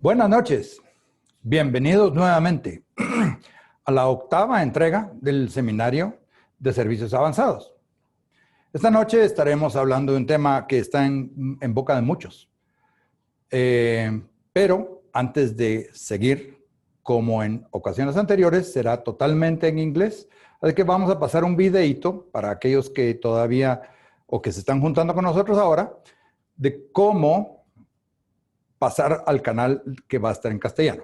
Buenas noches, bienvenidos nuevamente a la octava entrega del Seminario de Servicios Avanzados. Esta noche estaremos hablando de un tema que está en boca de muchos. Pero antes de seguir, como en ocasiones anteriores, será totalmente en inglés. Así que vamos a pasar un videíto para aquellos que todavía o que se están juntando con nosotros ahora, de cómo pasar al canal que va a estar en castellano.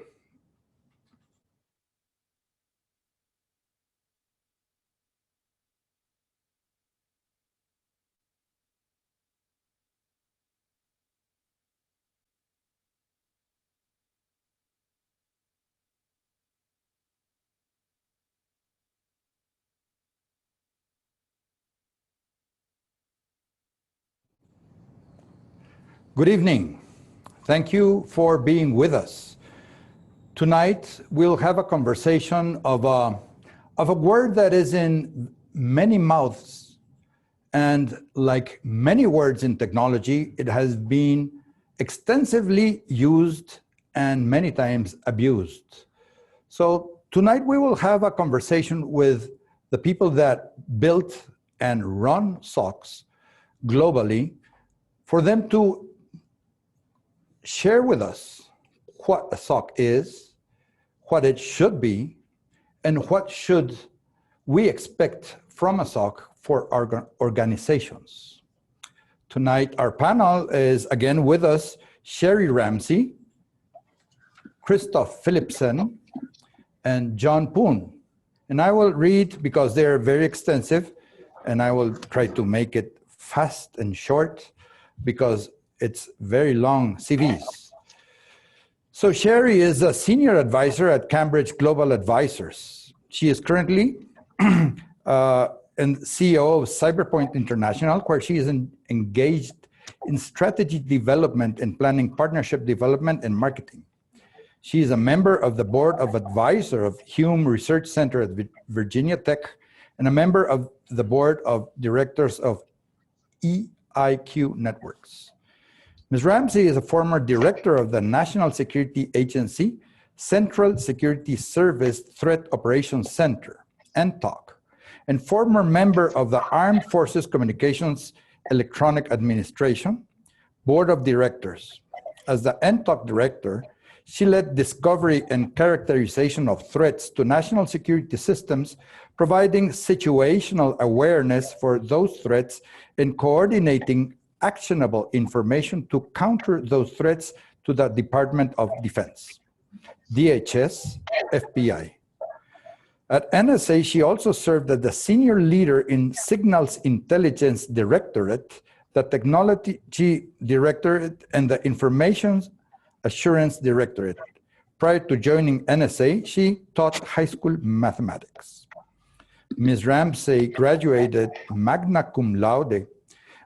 Good evening. Thank you for being with us. Tonight, we'll have a conversation of a word that is in many mouths. And like many words in technology, it has been extensively used and many times abused. So tonight, we will have a conversation with the people that built and run SOCs globally for them to share with us what a SOC is, what it should be, and what should we expect from a SOC for our organizations. Tonight, our panel is again with us, Sherry Ramsey, Christoph Philipsen, and John Poon. And I will read because they're very extensive, and I will try to make it fast and short because it's very long CVs. So Sherry is a senior advisor at Cambridge Global Advisors. She is currently and CEO of Cyberpoint International, where she is engaged in strategy development and planning, partnership development, and marketing. She is a member of the board of advisor of Hume Research Center at Virginia Tech and a member of the board of directors of EIQ Networks. Ms. Ramsey is a former director of the National Security Agency, Central Security Service Threat Operations Center, NTOC, and former member of the Armed Forces Communications Electronic Administration, Board of Directors. As the NTOC director, she led discovery and characterization of threats to national security systems, providing situational awareness for those threats and coordinating actionable information to counter those threats to the Department of Defense, DHS, FBI. At NSA, she also served as the senior leader in Signals Intelligence Directorate, the Technology Directorate, and the Information Assurance Directorate. Prior to joining NSA, she taught high school mathematics. Ms. Ramsey graduated magna cum laude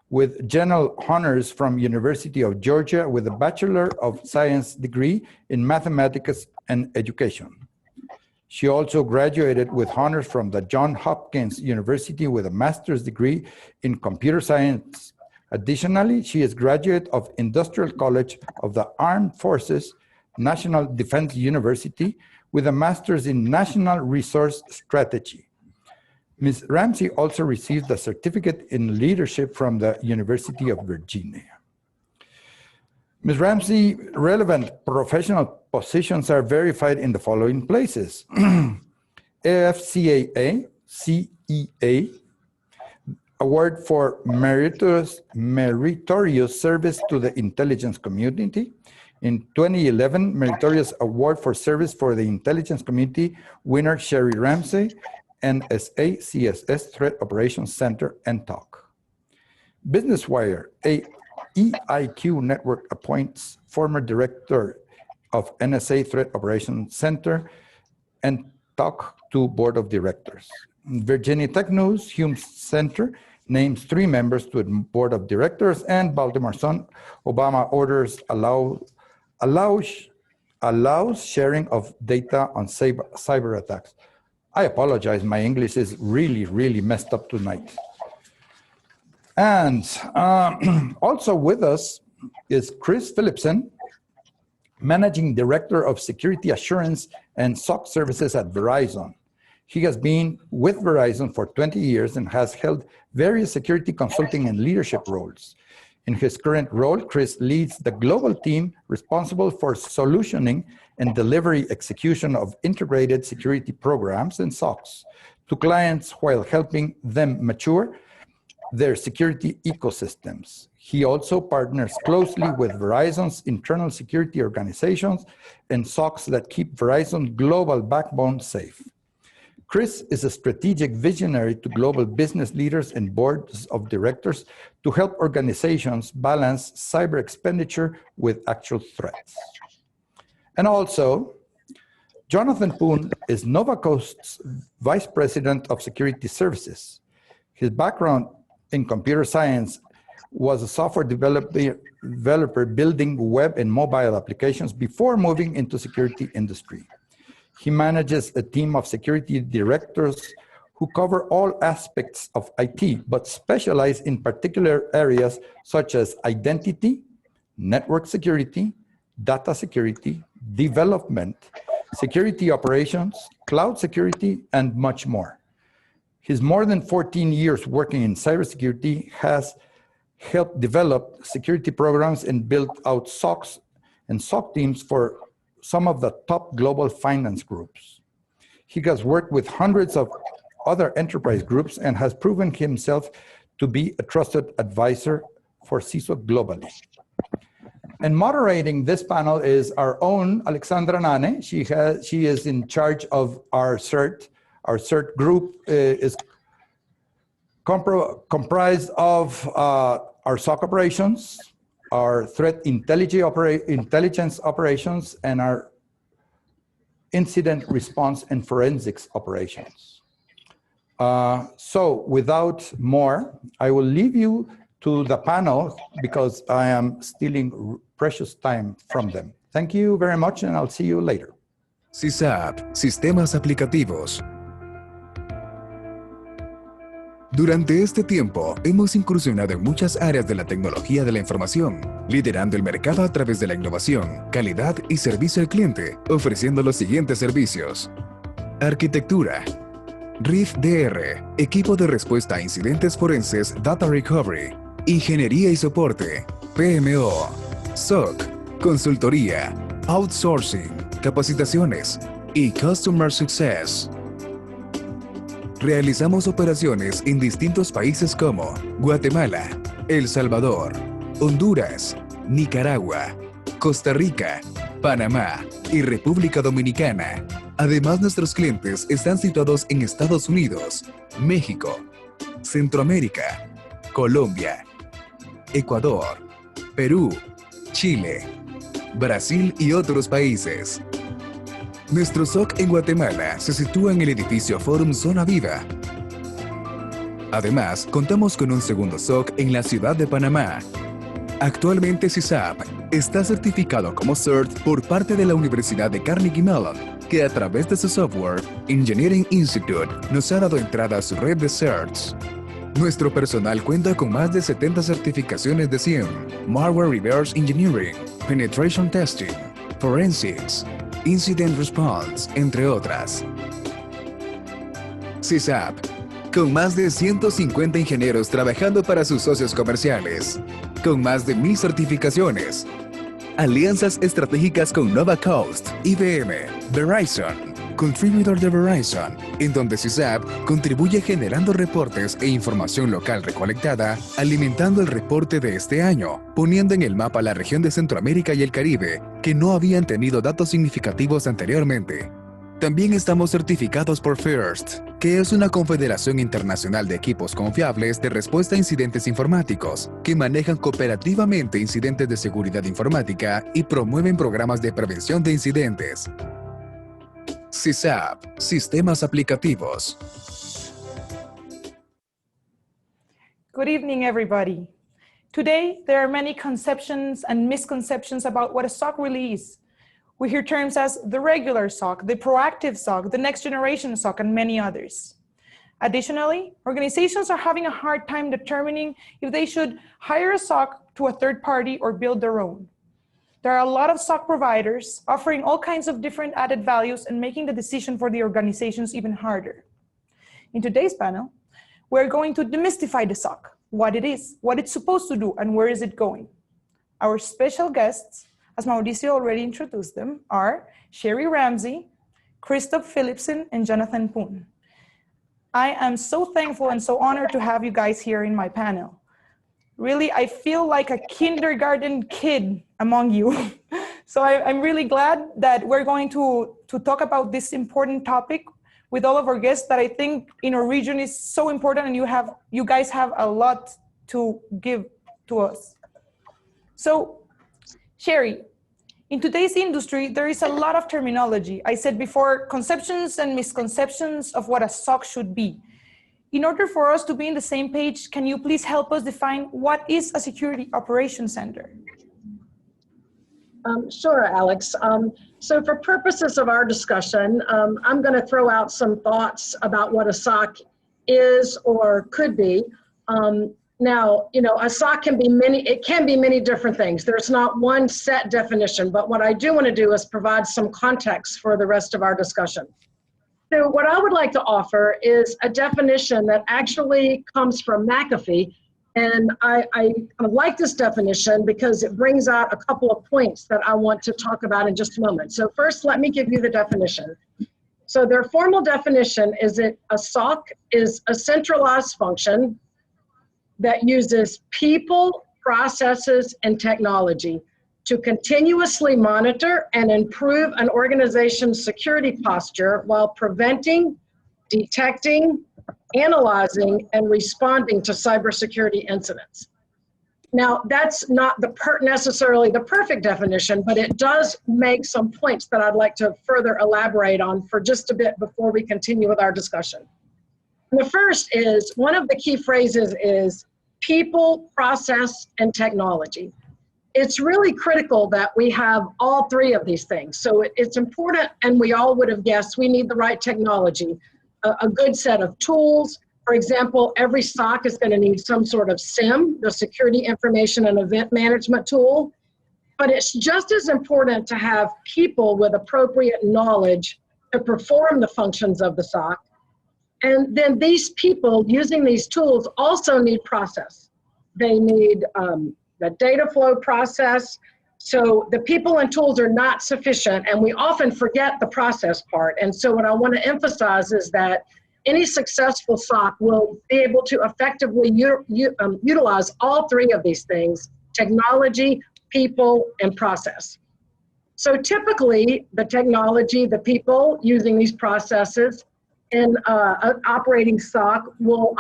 with general honors from University of Georgia with a Bachelor of Science degree in mathematics and education. She also graduated with honors from the Johns Hopkins University with a master's degree in computer science. Additionally, she is graduate of Industrial College of the Armed Forces National Defense University with a master's in National Resource Strategy. Ms. Ramsey also received a certificate in leadership from the University of Virginia. Ms. Ramsey, relevant professional positions are verified in the following places. AFCAA, CEA, Award for Meritorious Service to the Intelligence Community. In 2011, Meritorious Award for Service for the Intelligence Community, winner Sherry Ramsey, NSA CSS Threat Operations Center, NTOC. Business Wire, EIQ Network appoints former director of NSA Threat Operations Center, NTOC to Board of Directors. Virginia Tech News, Hume Center names 3 members to the Board of Directors, and Baltimore Sun, Obama orders allows sharing of data on cyber attacks. I apologize, my English is really, really messed up tonight. And also with us is Chris Philipsen, Managing Director of Security Assurance and SOC Services at Verizon. He has been with Verizon for 20 years and has held various security consulting and leadership roles. In his current role, Chris leads the global team responsible for solutioning and delivery execution of integrated security programs and SOCs to clients while helping them mature their security ecosystems. He also partners closely with Verizon's internal security organizations and SOCs that keep Verizon global backbone safe. Chris is a strategic visionary to global business leaders and boards of directors to help organizations balance cyber expenditure with actual threats. And also, Jonathan Poon is NovaCoast's Vice President of Security Services. His background in computer science was a software developer building web and mobile applications before moving into security industry. He manages a team of security directors who cover all aspects of IT, but specialize in particular areas such as identity, network security, data security, development, security operations, cloud security, and much more. His more than 14 years working in cybersecurity has helped develop security programs and built out SOCs and SOC teams for some of the top global finance groups. He has worked with hundreds of other enterprise groups and has proven himself to be a trusted advisor for CISO globally. And moderating this panel is our own Alexandra Nane. She is in charge of our CERT. Our CERT group is comprised of our SOC operations, our threat intelligence operations, and our incident response and forensics operations. So without more, I will leave you to the panel because I am stealing precious time from them. Thank you very much, and I'll see you later. SISAP, Sistemas Aplicativos. Durante este tiempo, hemos incursionado en muchas áreas de la tecnología de la información, liderando el mercado a través de la innovación, calidad y servicio al cliente, ofreciendo los siguientes servicios. Arquitectura. RIF-DR, equipo de respuesta a incidentes forenses Data Recovery. Ingeniería y soporte. PMO. SOC. Consultoría. Outsourcing. Capacitaciones. Y Customer Success. Realizamos operaciones en distintos países como Guatemala, El Salvador, Honduras, Nicaragua, Costa Rica, Panamá y República Dominicana. Además, nuestros clientes están situados en Estados Unidos, México, Centroamérica, Colombia, Ecuador, Perú, Chile, Brasil y otros países. Nuestro SOC en Guatemala se sitúa en el edificio Forum Zona Viva. Además, contamos con un segundo SOC en la ciudad de Panamá. Actualmente SISAP está certificado como CERT por parte de la Universidad de Carnegie Mellon, que a través de su software, Engineering Institute, nos ha dado entrada a su red de CERTs. Nuestro personal cuenta con más de 70 certificaciones de SIEM, Malware Reverse Engineering, Penetration Testing, Forensics, Incident Response, entre otras. SISAP, con más de 150 ingenieros trabajando para sus socios comerciales, con más de 1000 certificaciones, alianzas estratégicas con NovaCoast, IBM, Verizon, contributor de Verizon, en donde SISAP contribuye generando reportes e información local recolectada, alimentando el reporte de este año, poniendo en el mapa la región de Centroamérica y el Caribe, que no habían tenido datos significativos anteriormente. También estamos certificados por FIRST, que es una confederación internacional de equipos confiables de respuesta a incidentes informáticos, que manejan cooperativamente incidentes de seguridad informática y promueven programas de prevención de incidentes. SISAP, Sistemas Aplicativos. Good evening, everybody. Today, there are many conceptions and misconceptions about what a SOC really is. We hear terms as the regular SOC, the proactive SOC, the next generation SOC, and many others. Additionally, organizations are having a hard time determining if they should hire a SOC to a third party or build their own. There are a lot of SOC providers offering all kinds of different added values and making the decision for the organizations even harder. In today's panel, we're going to demystify the SOC, what it is, what it's supposed to do, and where is it going. Our special guests, as Mauricio already introduced them, are Sherry Ramsey, Christoph Philipson, and Jonathan Poon. I am so thankful and so honored to have you guys here in my panel. Really, I feel like a kindergarten kid among you. So I'm really glad that we're going to talk about this important topic with all of our guests that I think in our region is so important, and you guys have a lot to give to us. So, Sherry, in today's industry, there is a lot of terminology. I said before, conceptions and misconceptions of what a SOC should be. In order for us to be in the same page, can you please help us define what is a security operations center? Sure, Alex. So for purposes of our discussion, I'm going to throw out some thoughts about what a SOC is or could be. Now, a SOC can be many different things. There's not one set definition, but what I do want to do is provide some context for the rest of our discussion. So what I would like to offer is a definition that actually comes from McAfee, and I like this definition because it brings out a couple of points that I want to talk about in just a moment. So first, let me give you the definition. So their formal definition is that a SOC is a centralized function that uses people, processes, and technology to continuously monitor and improve an organization's security posture while preventing, detecting, analyzing, and responding to cybersecurity incidents. Now, that's not necessarily the perfect definition, but it does make some points that I'd like to further elaborate on for just a bit before we continue with our discussion. And the first is, one of the key phrases is people, process, and technology. It's really critical that we have all three of these things. So it's important, and we all would have guessed, we need the right technology, a good set of tools. For example, every SOC is going to need some sort of SIEM, the Security Information and Event Management tool. But it's just as important to have people with appropriate knowledge to perform the functions of the SOC. And then these people using these tools also need process. They need the data flow process. So the people and tools are not sufficient, and we often forget the process part. And so what I want to emphasize is that any successful SOC will be able to effectively utilize all three of these things: technology, people, and process. So typically, the technology, the people using these processes in an operating SOC will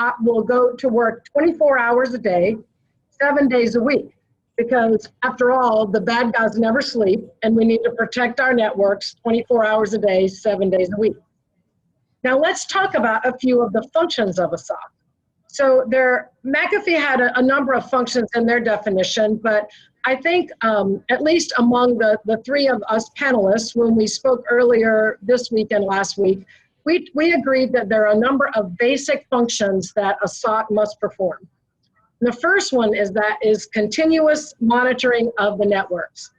go to work 24 hours a day, 7 days a week. Because after all, the bad guys never sleep, and we need to protect our networks 24 hours a day, 7 days a week. Now let's talk about a few of the functions of a SOC. So McAfee had a number of functions in their definition, but I think at least among the three of us panelists, when we spoke earlier this week and last week, we agreed that there are a number of basic functions that a SOC must perform. The first one is continuous monitoring of the networks.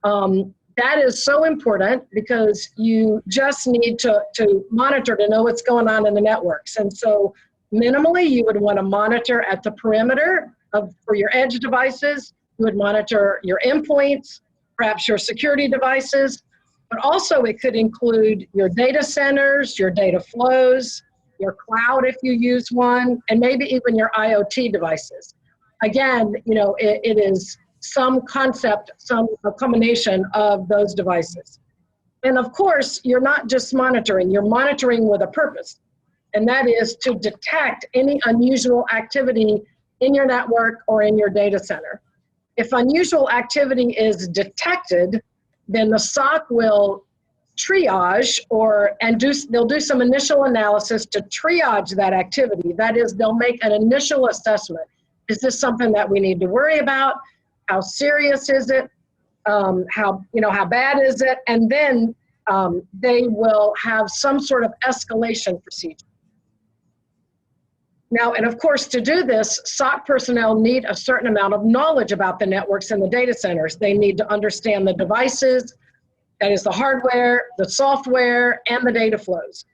That is so important because you just need to monitor to know what's going on in the networks. And so minimally, you would want to monitor at the perimeter for your edge devices. You would monitor your endpoints, perhaps your security devices, but also it could include your data centers, your data flows, your cloud if you use one, and maybe even your IoT devices. Again, it is some concept, a combination of those devices. And of course, you're not just monitoring, you're monitoring with a purpose. And that is to detect any unusual activity in your network or in your data center. If unusual activity is detected, then the SOC will triage they'll do some initial analysis to triage that activity. That is, they'll make an initial assessment. Is this something that we need to worry about? How serious is it? How bad is it? And then they will have some sort of escalation procedure. Now, and of course, to do this, SOC personnel need a certain amount of knowledge about the networks and the data centers. They need to understand the devices, that is the hardware, the software, and the data flows.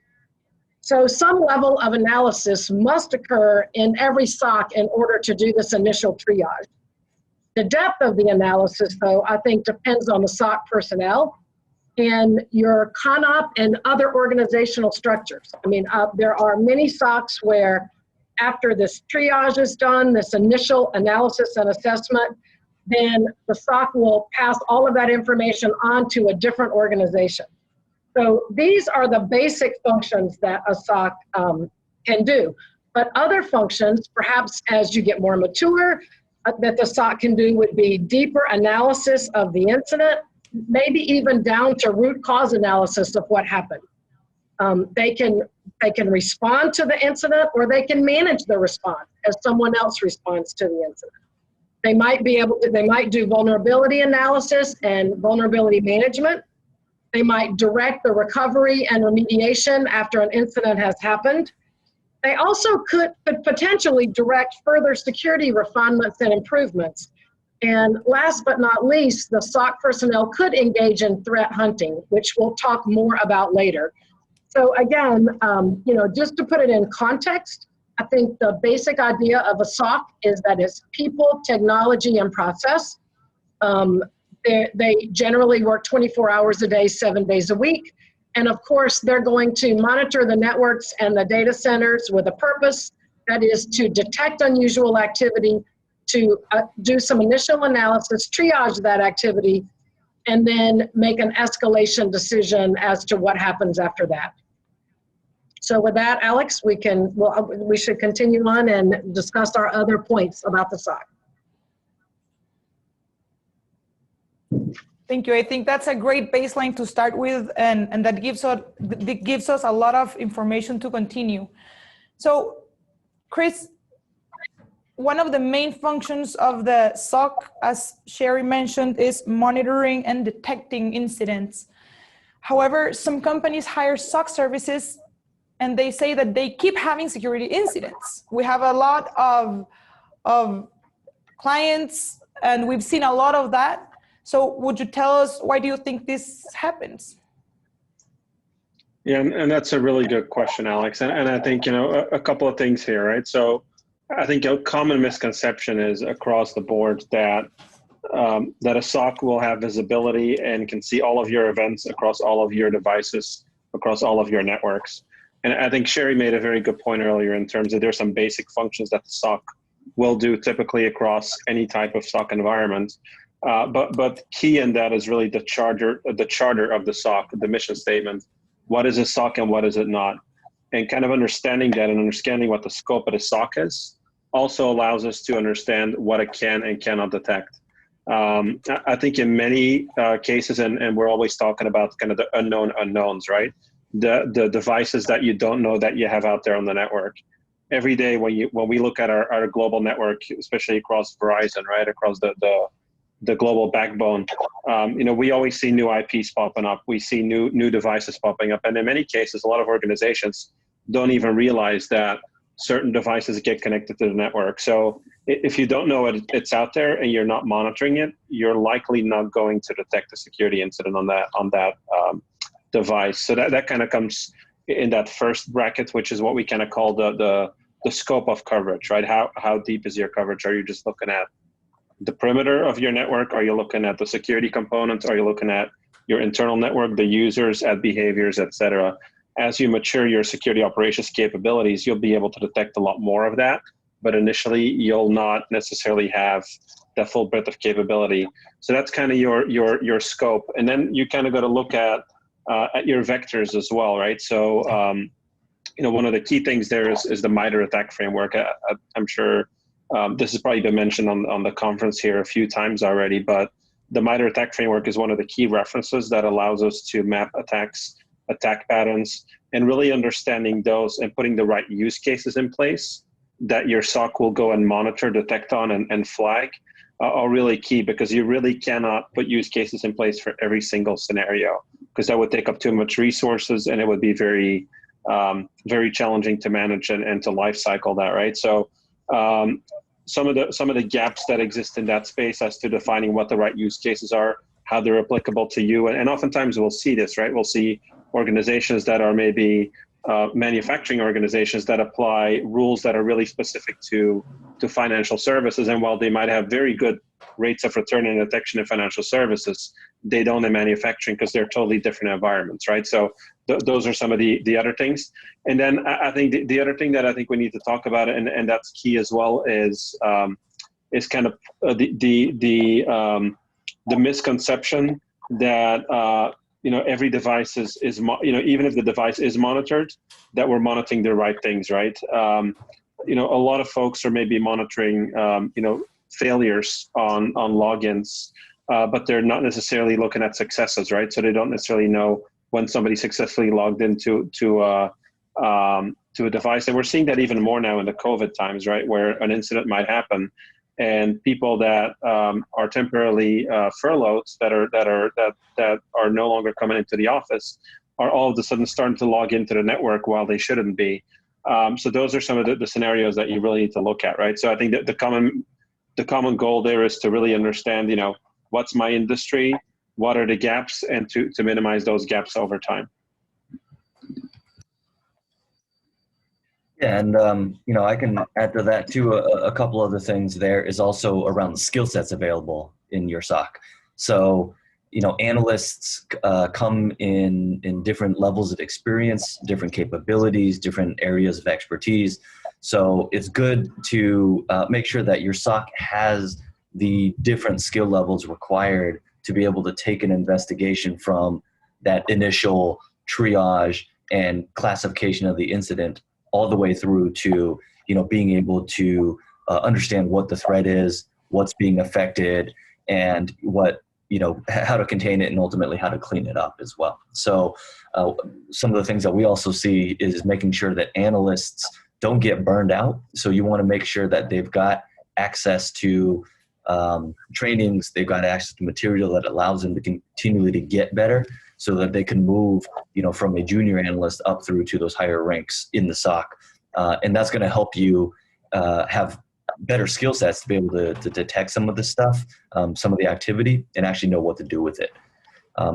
So some level of analysis must occur in every SOC in order to do this initial triage. The depth of the analysis, though, I think depends on the SOC personnel and your CONOP and other organizational structures. I mean, there are many SOCs where after this triage is done, this initial analysis and assessment, then the SOC will pass all of that information on to a different organization. So these are the basic functions that a SOC can do. But other functions, perhaps as you get more mature, that the SOC can do would be deeper analysis of the incident, maybe even down to root cause analysis of what happened. They can respond to the incident, or they can manage the response as someone else responds to the incident. They might be able to, they might do vulnerability analysis and vulnerability management. They might direct the recovery and remediation after an incident has happened. They also could potentially direct further security refinements and improvements. And last but not least, the SOC personnel could engage in threat hunting, which we'll talk more about later. So again, just to put it in context, I think the basic idea of a SOC is that it's people, technology, and process. They generally work 24 hours a day, 7 days a week. And of course, they're going to monitor the networks and the data centers with a purpose, that is to detect unusual activity, to do some initial analysis, triage that activity, and then make an escalation decision as to what happens after that. So with that, Alex, we should continue on and discuss our other points about the SOC. Thank you. I think that's a great baseline to start with, and that gives us a lot of information to continue. So, Chris, one of the main functions of the SOC, as Sherry mentioned, is monitoring and detecting incidents. However, some companies hire SOC services and they say that they keep having security incidents. We have a lot of clients, and we've seen a lot of that. So would you tell us, why do you think this happens? Yeah, and that's a really good question, Alex. And I think, a couple of things here, right? So I think a common misconception is across the board that a SOC will have visibility and can see all of your events across all of your devices, across all of your networks. And I think Sherry made a very good point earlier in terms of there's some basic functions that the SOC will do typically across any type of SOC environment. But key in that is really the charter of the SOC, the mission statement. What is a SOC and what is it not? And kind of understanding that and understanding what the scope of the SOC is also allows us to understand what it can and cannot detect. I think in many cases, and we're always talking about kind of the unknown unknowns, right? The devices that you don't know that you have out there on the network. Every day when we look at our global network, especially across Verizon, right, across the global backbone, we always see new IPs popping up. We see new devices popping up. And in many cases, a lot of organizations don't even realize that certain devices get connected to the network. So if you don't know it's out there and you're not monitoring it, you're likely not going to detect a security incident on that device. So that kind of comes in that first bracket, which is what we kind of call the scope of coverage, right? How deep is your coverage? Are you just looking at the perimeter of your network? Are you looking at the security components? Are you looking at your internal network, the users, at behaviors, et cetera? As you mature your security operations capabilities, you'll be able to detect a lot more of that. But initially, you'll not necessarily have the full breadth of capability. So that's kind of your scope. And then you kind of got to look at your vectors as well, right? So, one of the key things there is the MITRE attack framework. I'm sure this has probably been mentioned on the conference here a few times already, but the MITRE attack framework is one of the key references that allows us to map attack patterns, and really understanding those and putting the right use cases in place that your SOC will go and monitor, detect on, and flag are really key, because you really cannot put use cases in place for every single scenario, because that would take up too much resources and it would be very very challenging to manage and to life cycle that, right? So some of the gaps that exist in that space as to defining what the right use cases are, how they're applicable to you, and oftentimes we'll see this, right? We'll see organizations that are maybe manufacturing organizations that apply rules that are really specific to financial services, and while they might have very good rates of return and detection in financial services, they don't in manufacturing because they're totally different environments, right? So those are some of the other things. And then I think the other thing that I think we need to talk about, and that's key as well, is kind of the misconception that every device is even if the device is monitored, that we're monitoring the right things, right? A lot of folks are maybe monitoring failures on logins, but they're not necessarily looking at successes, right? So they don't necessarily know when somebody successfully logged into a device. And we're seeing that even more now in the COVID times, right? Where an incident might happen and people that are temporarily furloughed, that are no longer coming into the office, are all of a sudden starting to log into the network while they shouldn't be. So those are some of the scenarios that you really need to look at, right? So I think that the common goal there is to really understand, what's my industry, what are the gaps, and to minimize those gaps over time. Yeah, and I can add to that too. A couple other things there is also around the skill sets available in your SOC. So, analysts come in different levels of experience, different capabilities, different areas of expertise. So it's good to make sure that your SOC has the different skill levels required to be able to take an investigation from that initial triage and classification of the incident all the way through to, being able to understand what the threat is, what's being affected, and how to contain it, and ultimately how to clean it up as well. So some of the things that we also see is making sure that analysts don't get burned out. So you want to make sure that they've got access to trainings, they've got access to material that allows them to continually to get better, so that they can move, from a junior analyst up through to those higher ranks in the SOC. And that's going to help you have better skill sets to be able to detect some of the stuff, some of the activity, and actually know what to do with it.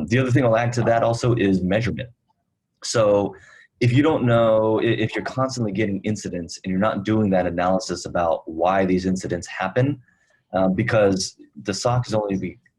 The other thing I'll add to that also is measurement. So if you don't know, if you're constantly getting incidents and you're not doing that analysis about why these incidents happen, because the SOC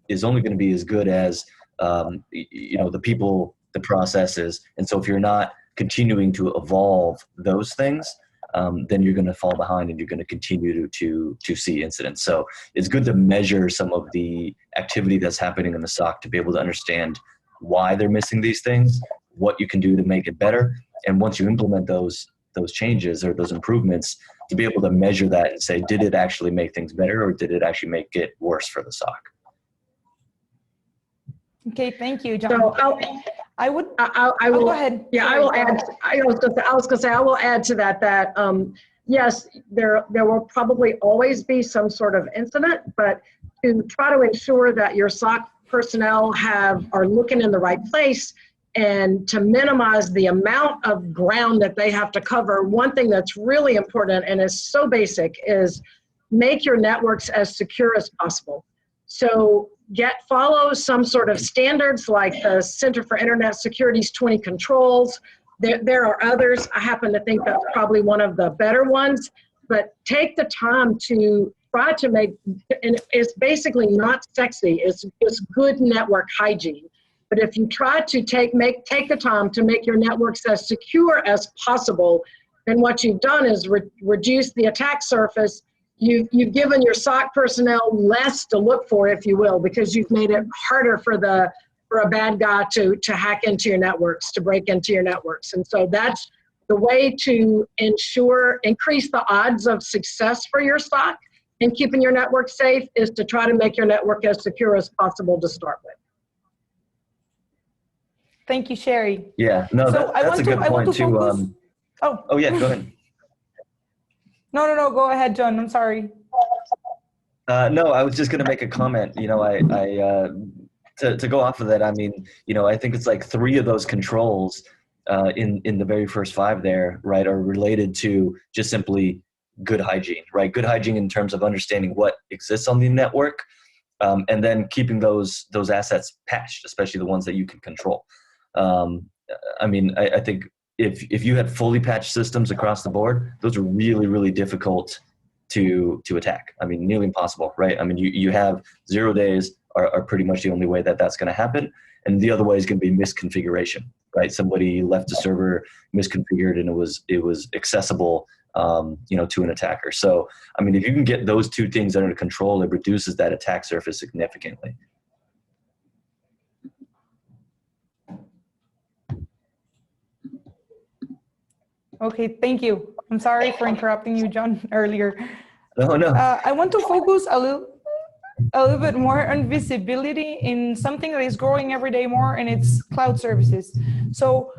is only going to be as good as the people, the processes. And so if you're not continuing to evolve those things, then you're going to fall behind and you're going to continue to see incidents. So it's good to measure some of the activity that's happening in the SOC to be able to understand why they're missing these things, what you can do to make it better. And once you implement those changes or those improvements, to be able to measure that and say, did it actually make things better, or did it actually make it worse for the SOC? Okay, thank you, John. So I will. Go ahead. Yeah, Sorry, I will add. I was going to say I will add to that. Yes, there will probably always be some sort of incident, but to try to ensure that your SOC personnel are looking in the right place, and to minimize the amount of ground that they have to cover, one thing that's really important and is so basic is make your networks as secure as possible. So follow some sort of standards like the Center for Internet Security's 20 controls. There are others. I happen to think that's probably one of the better ones, but take the time to try to make, and it's basically not sexy, it's good network hygiene. But if you try to take the time to make your networks as secure as possible, then what you've done is reduce the attack surface. You've given your SOC personnel less to look for, if you will, because you've made it harder for a bad guy to hack into your networks, to break into your networks. And so that's the way to increase the odds of success for your SOC and keeping your network safe, is to try to make your network as secure as possible to start with. Thank you, Sherry. Yeah, no, So that's a good point too. Oh yeah, go ahead. No, go ahead, John. I'm sorry. No, I was just going to make a comment. To go off of that, I mean, I think it's like 3 of those controls in the very first 5 there, right, are related to just simply good hygiene, right? Good hygiene in terms of understanding what exists on the network, and then keeping those assets patched, especially the ones that you can control. I think if you had fully patched systems across the board, those are really, really difficult to attack. I mean, nearly impossible, right? I mean, you have 0 days are pretty much the only way that that's going to happen. And the other way is going to be misconfiguration, right? Somebody left a server misconfigured and it was accessible, to an attacker. So, I mean, if you can get those 2 things under control, it reduces that attack surface significantly. Okay, thank you. I'm sorry for interrupting you, John, earlier. No. I want to focus a little bit more on visibility in something that is growing every day more, and it's cloud services. So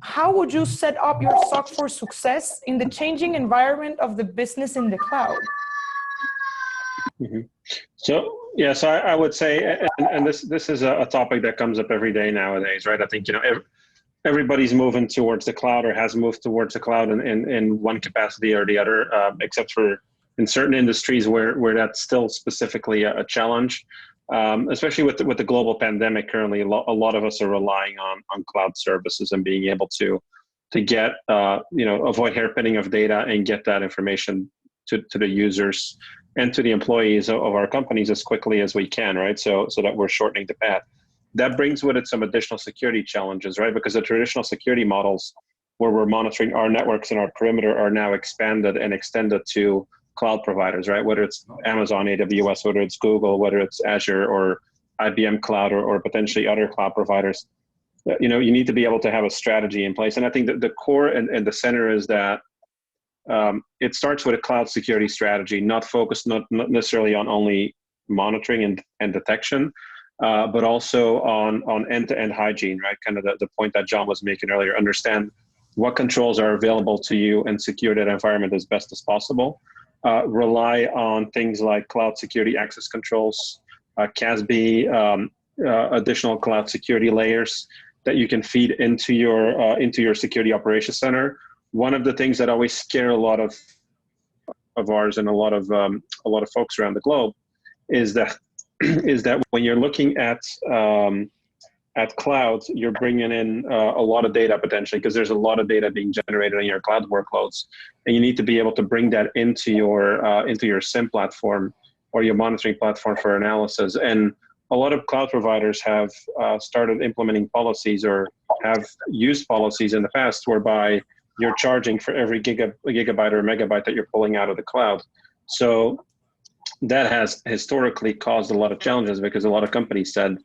how would you set up your SOC for success in the changing environment of the business in the cloud? Mm-hmm. So I would say, and this is a topic that comes up every day nowadays, right? I think, everybody's moving towards the cloud or has moved towards the cloud in one capacity or the other, except for in certain industries where that's still specifically a challenge, especially with the global pandemic currently. A lot of us are relying on cloud services and being able to get, avoid hairpinning of data and get that information to the users and to the employees of our companies as quickly as we can, right? So that we're shortening the path. That brings with it some additional security challenges, right? Because the traditional security models where we're monitoring our networks and our perimeter are now expanded and extended to cloud providers, right? Whether it's Amazon, AWS, whether it's Google, whether it's Azure or IBM Cloud or potentially other cloud providers. You need to be able to have a strategy in place. And I think that the core and the center is that it starts with a cloud security strategy, not focused, not necessarily on only monitoring and detection, but also on end-to-end hygiene, right? Kind of the point that John was making earlier. Understand what controls are available to you and secure that environment as best as possible. Rely on things like cloud security access controls, CASB, additional cloud security layers that you can feed into your security operations center. One of the things that always scare a lot of ours and a lot of folks around the globe is that when you're looking at clouds, you're bringing in a lot of data potentially, because there's a lot of data being generated in your cloud workloads, and you need to be able to bring that into your SIM platform or your monitoring platform for analysis. And a lot of cloud providers have started implementing policies or have used policies in the past whereby you're charging for every gigabyte or megabyte that you're pulling out of the cloud. So that has historically caused a lot of challenges, because a lot of companies said,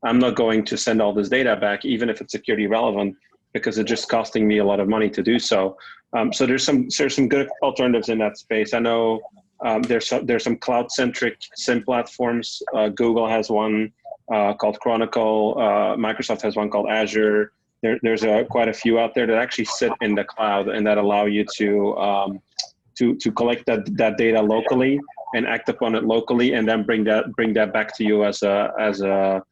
I'm not going to send all this data back, even if it's security relevant, because it's just costing me a lot of money to do so. So there's some good alternatives in that space. I know there's some cloud-centric SIM platforms. Google has one called Chronicle. Microsoft has one called Azure. There's quite a few out there that actually sit in the cloud and that allow you to collect that data locally and act upon it locally, and then bring that back to you as an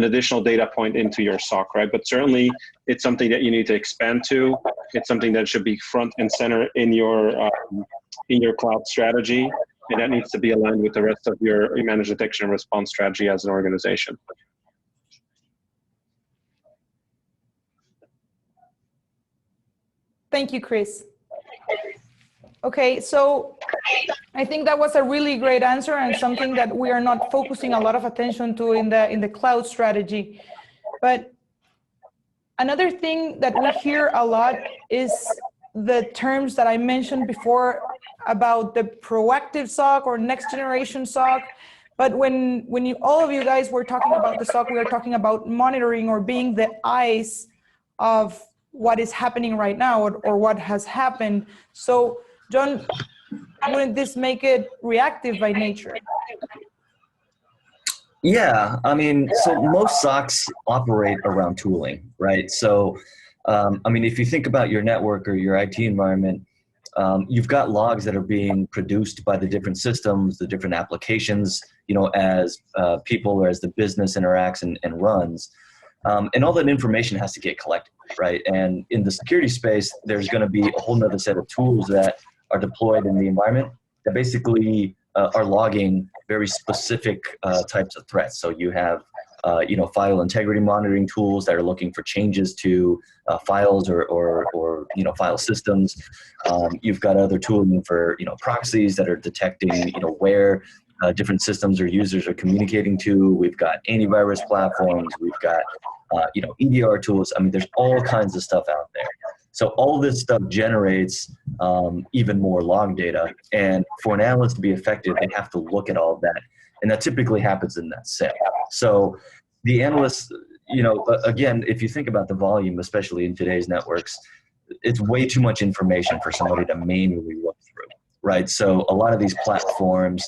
additional data point into your SOC, right? But certainly, it's something that you need to expand to. It's something that should be front and center in your cloud strategy, and that needs to be aligned with the rest of your managed detection and response strategy as an organization. Thank you, Chris. Okay, so I think that was a really great answer, and something that we are not focusing a lot of attention to in the cloud strategy. But another thing that we hear a lot is the terms that I mentioned before about the proactive SOC or next generation SOC. But when all of you guys were talking about the SOC, we were talking about monitoring or being the eyes of what is happening right now or what has happened. So John, wouldn't this make it reactive by nature? Yeah, I mean, so most SOCs operate around tooling, right? So, if you think about your network or your IT environment, you've got logs that are being produced by the different systems, the different applications, as people or as the business interacts and runs. And all that information has to get collected, right? And in the security space, there's going to be a whole nother set of tools that are deployed in the environment that basically are logging very specific types of threats. So you have file integrity monitoring tools that are looking for changes to files or file systems. You've got other tooling for proxies that are detecting where different systems or users are communicating to. We've got antivirus platforms. We've got EDR tools. I mean, there's all kinds of stuff out there. So all this stuff generates even more log data. And for an analyst to be effective, they have to look at all of that. And that typically happens in that set. So the analysts, again, if you think about the volume, especially in today's networks, it's way too much information for somebody to manually look through, right? So a lot of these platforms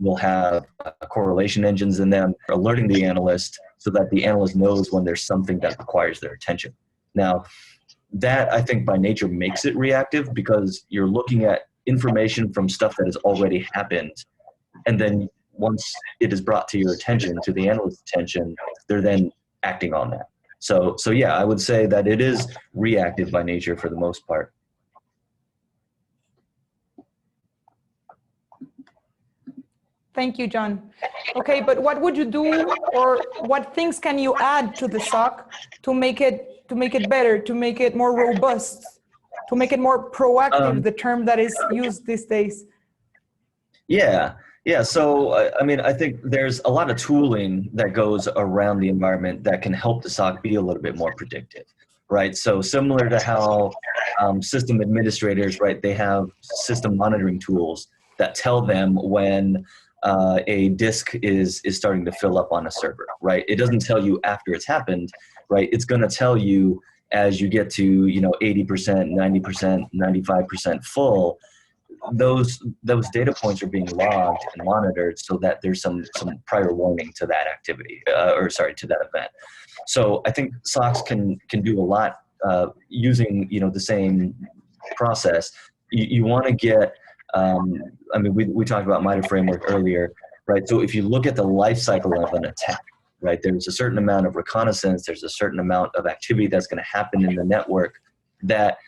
will have correlation engines in them, alerting the analyst so that the analyst knows when there's something that requires their attention. Now, that I think by nature makes it reactive because you're looking at information from stuff that has already happened. And then once it is brought to your attention, to the analyst's attention, they're then acting on that. So yeah, I would say that it is reactive by nature for the most part. Thank you, John. Okay, but what would you do, or what things can you add to the SOC to make it better, to make it more robust, to make it more proactive, the term that is used these days? Yeah. So, I mean, I think there's a lot of tooling that goes around the environment that can help the SOC be a little bit more predictive, right? So similar to how system administrators, right, they have system monitoring tools that tell them when a disk is starting to fill up on a server, right? It doesn't tell you after it's happened, right? It's going to tell you as you get to 80%, 90%, 95% full. Those data points are being logged and monitored so that there's some prior warning to that activity, to that event. So I think SOCs can do a lot using the same process. You want to get I mean, we talked about MITRE framework earlier, right? So if you look at the life cycle of an attack, right, there's a certain amount of reconnaissance, there's a certain amount of activity that's going to happen in the network that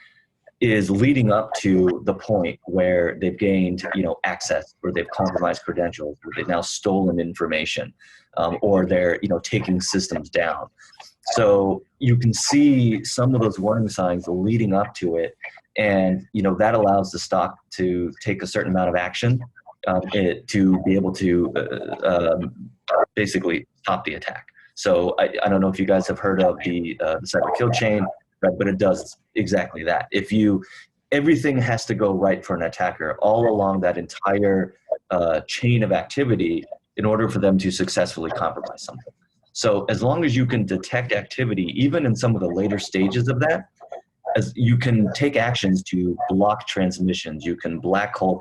is leading up to the point where they've gained, access, or they've compromised credentials, or they've now stolen information, or they're, taking systems down. So you can see some of those warning signs leading up to it. And, that allows the SOC to take a certain amount of action to be able to basically stop the attack. So I don't know if you guys have heard of the cyber kill chain, right, but it does exactly that. Everything has to go right for an attacker all along that entire chain of activity in order for them to successfully compromise something. So as long as you can detect activity, even in some of the later stages of that, as you can take actions to block transmissions, you can black hole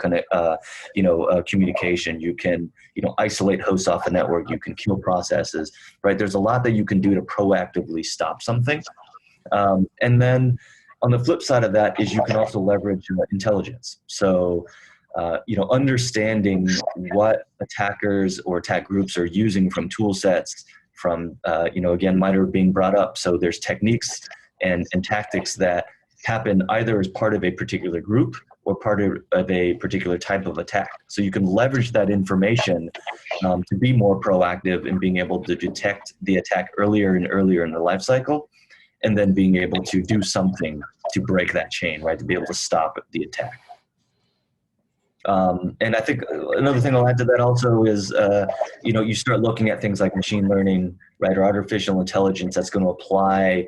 communication, you can isolate hosts off the network, you can kill processes, right? There's a lot that you can do to proactively stop something. And then on the flip side of that is you can also leverage intelligence. So, understanding what attackers or attack groups are using from tool sets, from, again, MITRE being brought up. So there's techniques and tactics that happen either as part of a particular group or part of a particular type of attack. So you can leverage that information to be more proactive in being able to detect the attack earlier and earlier in the life cycle, and then being able to do something to break that chain, right, to be able to stop the attack. And I think another thing I'll add to that also is, you start looking at things like machine learning, right, or artificial intelligence that's going to apply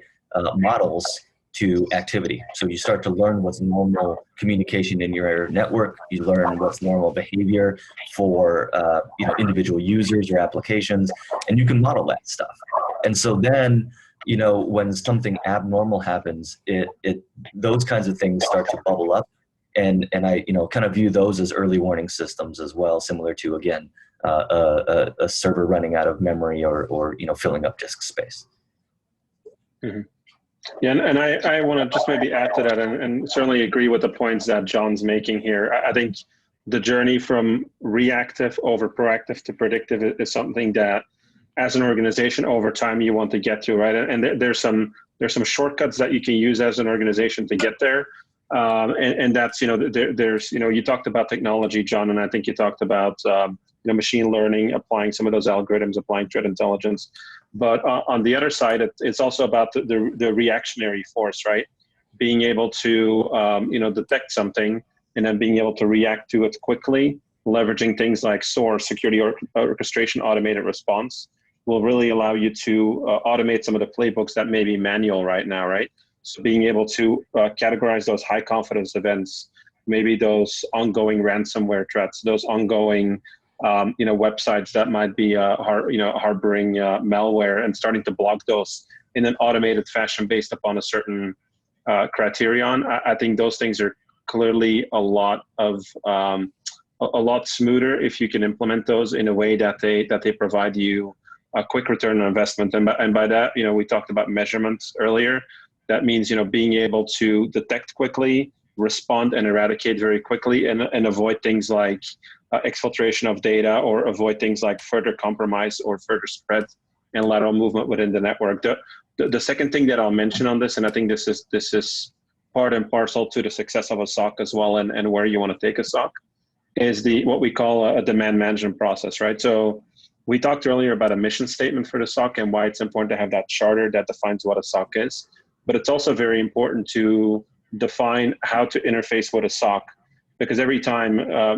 models to activity. So you start to learn what's normal communication in your network. You learn what's normal behavior for individual users or applications, and you can model that stuff. And so then, when something abnormal happens, those kinds of things start to bubble up, and I kind of view those as early warning systems as well, similar to, again, a server running out of memory or filling up disk space. Mm-hmm. Yeah, and I want to just maybe add to that and certainly agree with the points that John's making here. I think the journey from reactive over proactive to predictive is something that as an organization over time you want to get to, right? And there's some There's some shortcuts that you can use as an organization to get there. And that's, there's, you talked about technology, John, and I think you talked about, machine learning, applying some of those algorithms, applying threat intelligence. But on the other side, it's also about the reactionary force, right? Being able to, detect something and then being able to react to it quickly, leveraging things like SOAR, security orchestration, automated response, will really allow you to automate some of the playbooks that may be manual right now, right? So being able to categorize those high confidence events, maybe those ongoing ransomware threats, those ongoing websites that might be harboring malware, and starting to block those in an automated fashion based upon a certain criterion. I think those things are clearly a lot smoother if you can implement those in a way that they provide you a quick return on investment. And by that, we talked about measurements earlier. That means, being able to detect quickly, respond and eradicate very quickly, and avoid things like exfiltration of data, or avoid things like further compromise or further spread and lateral movement within the network. The second thing that I'll mention on this, and I think this is part and parcel to the success of a SOC as well, and where you want to take a SOC, is what we call a demand management process, right? So we talked earlier about a mission statement for the SOC and why it's important to have that charter that defines what a SOC is. But it's also very important to define how to interface with a SOC, because every time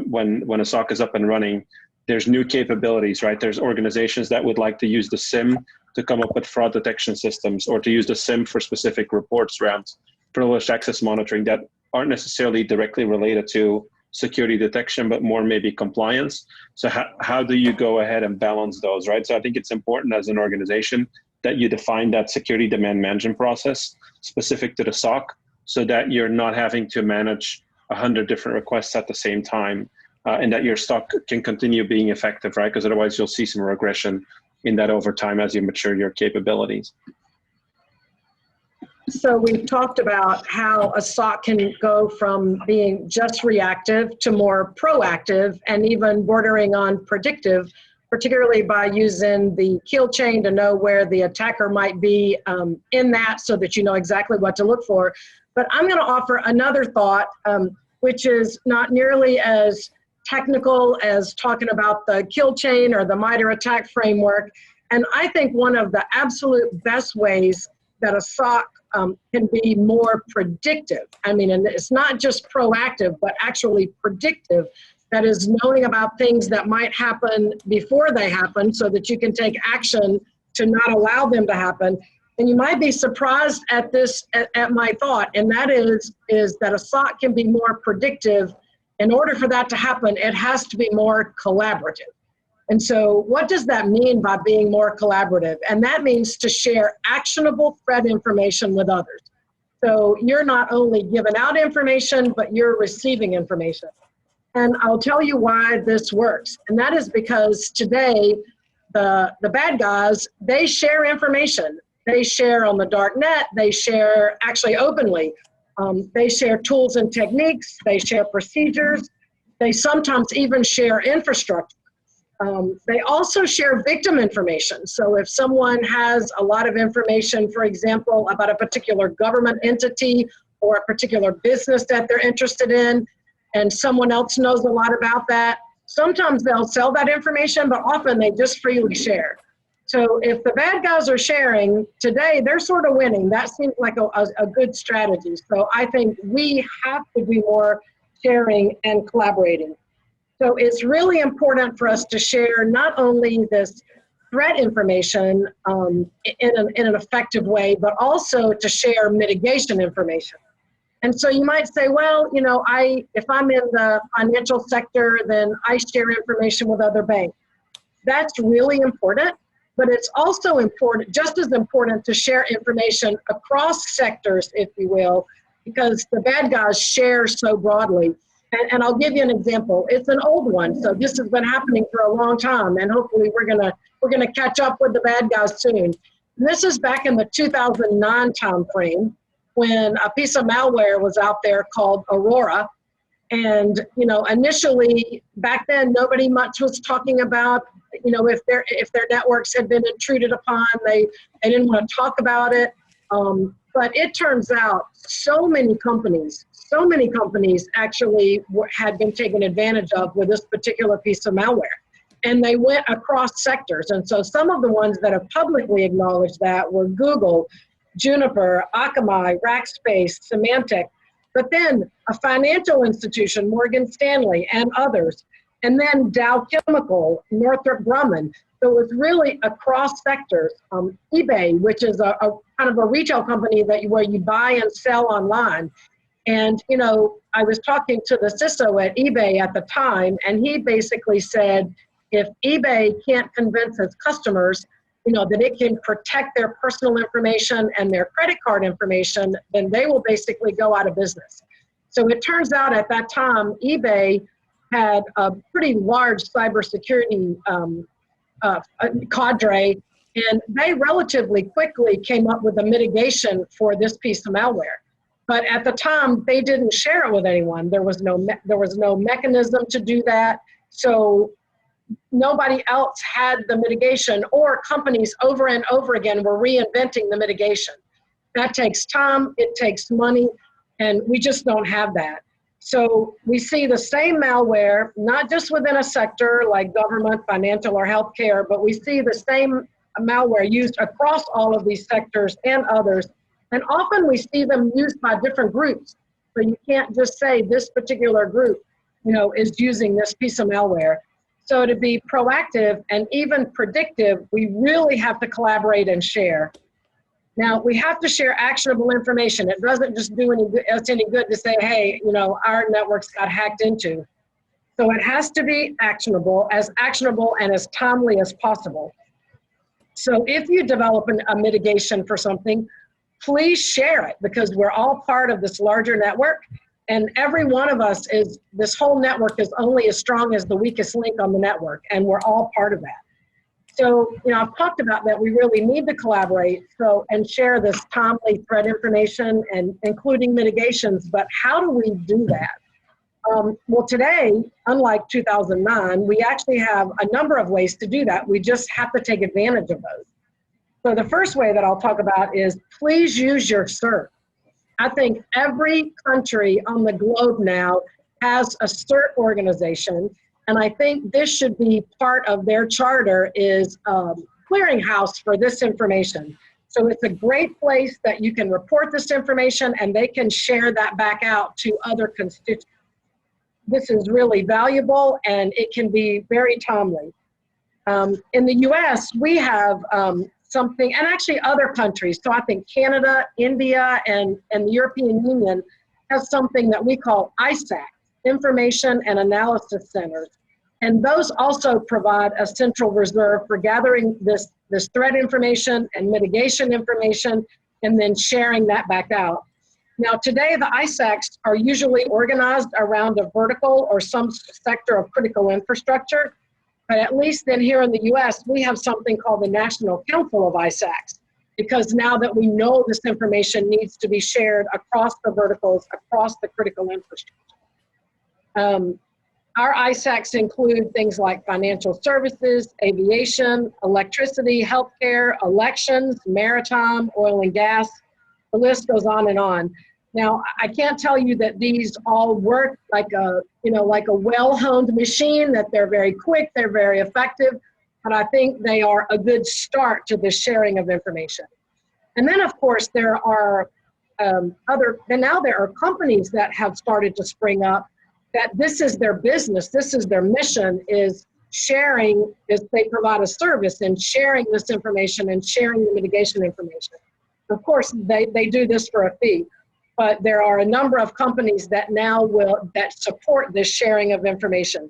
when a SOC is up and running, there's new capabilities, right? There's organizations that would like to use the SIM to come up with fraud detection systems, or to use the SIM for specific reports around privileged access monitoring that aren't necessarily directly related to security detection, but more maybe compliance. So how do you go ahead and balance those, right? So I think it's important as an organization that you define that security demand management process specific to the SOC, so that you're not having to manage 100 different requests at the same time, and that your SOC can continue being effective, right? Because otherwise you'll see some regression in that over time as you mature your capabilities. So we've talked about how a SOC can go from being just reactive to more proactive, and even bordering on predictive, particularly by using the kill chain to know where the attacker might be in that, so that you know exactly what to look for. But I'm going to offer another thought, which is not nearly as technical as talking about the kill chain or the MITRE ATT&CK framework. And I think one of the absolute best ways that a SOC can be more predictive, I mean, and it's not just proactive, but actually predictive, that is knowing about things that might happen before they happen, so that you can take action to not allow them to happen. And you might be surprised at this, at my thought, and that is that a SOC can be more predictive. In order for that to happen, it has to be more collaborative. And so what does that mean by being more collaborative? And that means to share actionable threat information with others. So you're not only giving out information, but you're receiving information. And I'll tell you why this works. And that is because today, the bad guys, they share information. They share on the dark net. They share actually openly. They share tools and techniques. They share procedures. They sometimes even share infrastructure. They also share victim information. So if someone has a lot of information, for example, about a particular government entity or a particular business that they're interested in, and someone else knows a lot about that, sometimes they'll sell that information, but often they just freely share. So if the bad guys are sharing, today they're sort of winning. That seems like a good strategy. So I think we have to be more sharing and collaborating. So it's really important for us to share not only this threat information in an effective way, but also to share mitigation information. And so you might say, well, you know, if I'm in the financial sector, then I share information with other banks. That's really important, but it's also important, just as important, to share information across sectors, if you will, because the bad guys share so broadly. And I'll give you an example. It's an old one, so this has been happening for a long time, and hopefully we're gonna catch up with the bad guys soon. And this is back in the 2009 timeframe, when a piece of malware was out there called Aurora. And, you know, initially back then, nobody much was talking about, you know, if their networks had been intruded upon. They didn't want to talk about it. But it turns out so many companies actually had been taken advantage of with this particular piece of malware. And they went across sectors. And so some of the ones that have publicly acknowledged that were Google, Juniper, Akamai, Rackspace, Symantec, but then a financial institution, Morgan Stanley, and others, and then Dow Chemical, Northrop Grumman. So it was really across sectors. eBay, which is a kind of a retail company where you buy and sell online. And, you know, I was talking to the CISO at eBay at the time, and he basically said, if eBay can't convince its customers, you know, that it can protect their personal information and their credit card information, then they will basically go out of business. So it turns out at that time, eBay had a pretty large cybersecurity cadre, and they relatively quickly came up with a mitigation for this piece of malware. But at the time, they didn't share it with anyone. There was no mechanism to do that. So nobody else had the mitigation, or companies over and over again were reinventing the mitigation. That takes time, it takes money, and we just don't have that. So we see the same malware, not just within a sector like government, financial, or healthcare, but we see the same malware used across all of these sectors and others. And often we see them used by different groups. So you can't just say this particular group, you know, is using this piece of malware. So to be proactive and even predictive, we really have to collaborate and share. Now, we have to share actionable information. It doesn't just do us any good to say, hey, you know, our networks got hacked into. So it has to be actionable and as timely as possible. So if you develop a mitigation for something, please share it, because we're all part of this larger network. And every one of us this whole network is only as strong as the weakest link on the network, and we're all part of that. So, you know, I've talked about that we really need to collaborate and share this timely threat information and including mitigations, but how do we do that? Well, today, unlike 2009, we actually have a number of ways to do that. We just have to take advantage of those. So the first way that I'll talk about is please use your CERT. I think every country on the globe now has a CERT organization, and I think this should be part of their charter is clearinghouse for this information. So it's a great place that you can report this information and they can share that back out to other constituents. This is really valuable and it can be very timely. In the US, we have something, and actually other countries, so I think Canada, India, and the European Union has something that we call iSAC, Information and Analysis Centers. And those also provide a central reserve for gathering this threat information and mitigation information, and then sharing that back out. Now today, the iSACs are usually organized around a vertical or some sector of critical infrastructure. But at least then here in the US, we have something called the National Council of iSACs, because now that we know this information needs to be shared across the verticals, across the critical infrastructure. Our iSACs include things like financial services, aviation, electricity, healthcare, elections, maritime, oil and gas. The list goes on and on. Now, I can't tell you that these all work like a well-honed machine, that they're very quick, they're very effective, but I think they are a good start to the sharing of information. And then, of course, there are now there are companies that have started to spring up that this is their business, this is their mission, is sharing, is they provide a service in sharing this information and sharing the mitigation information. Of course, they do this for a fee. But there are a number of companies that now that support this sharing of information.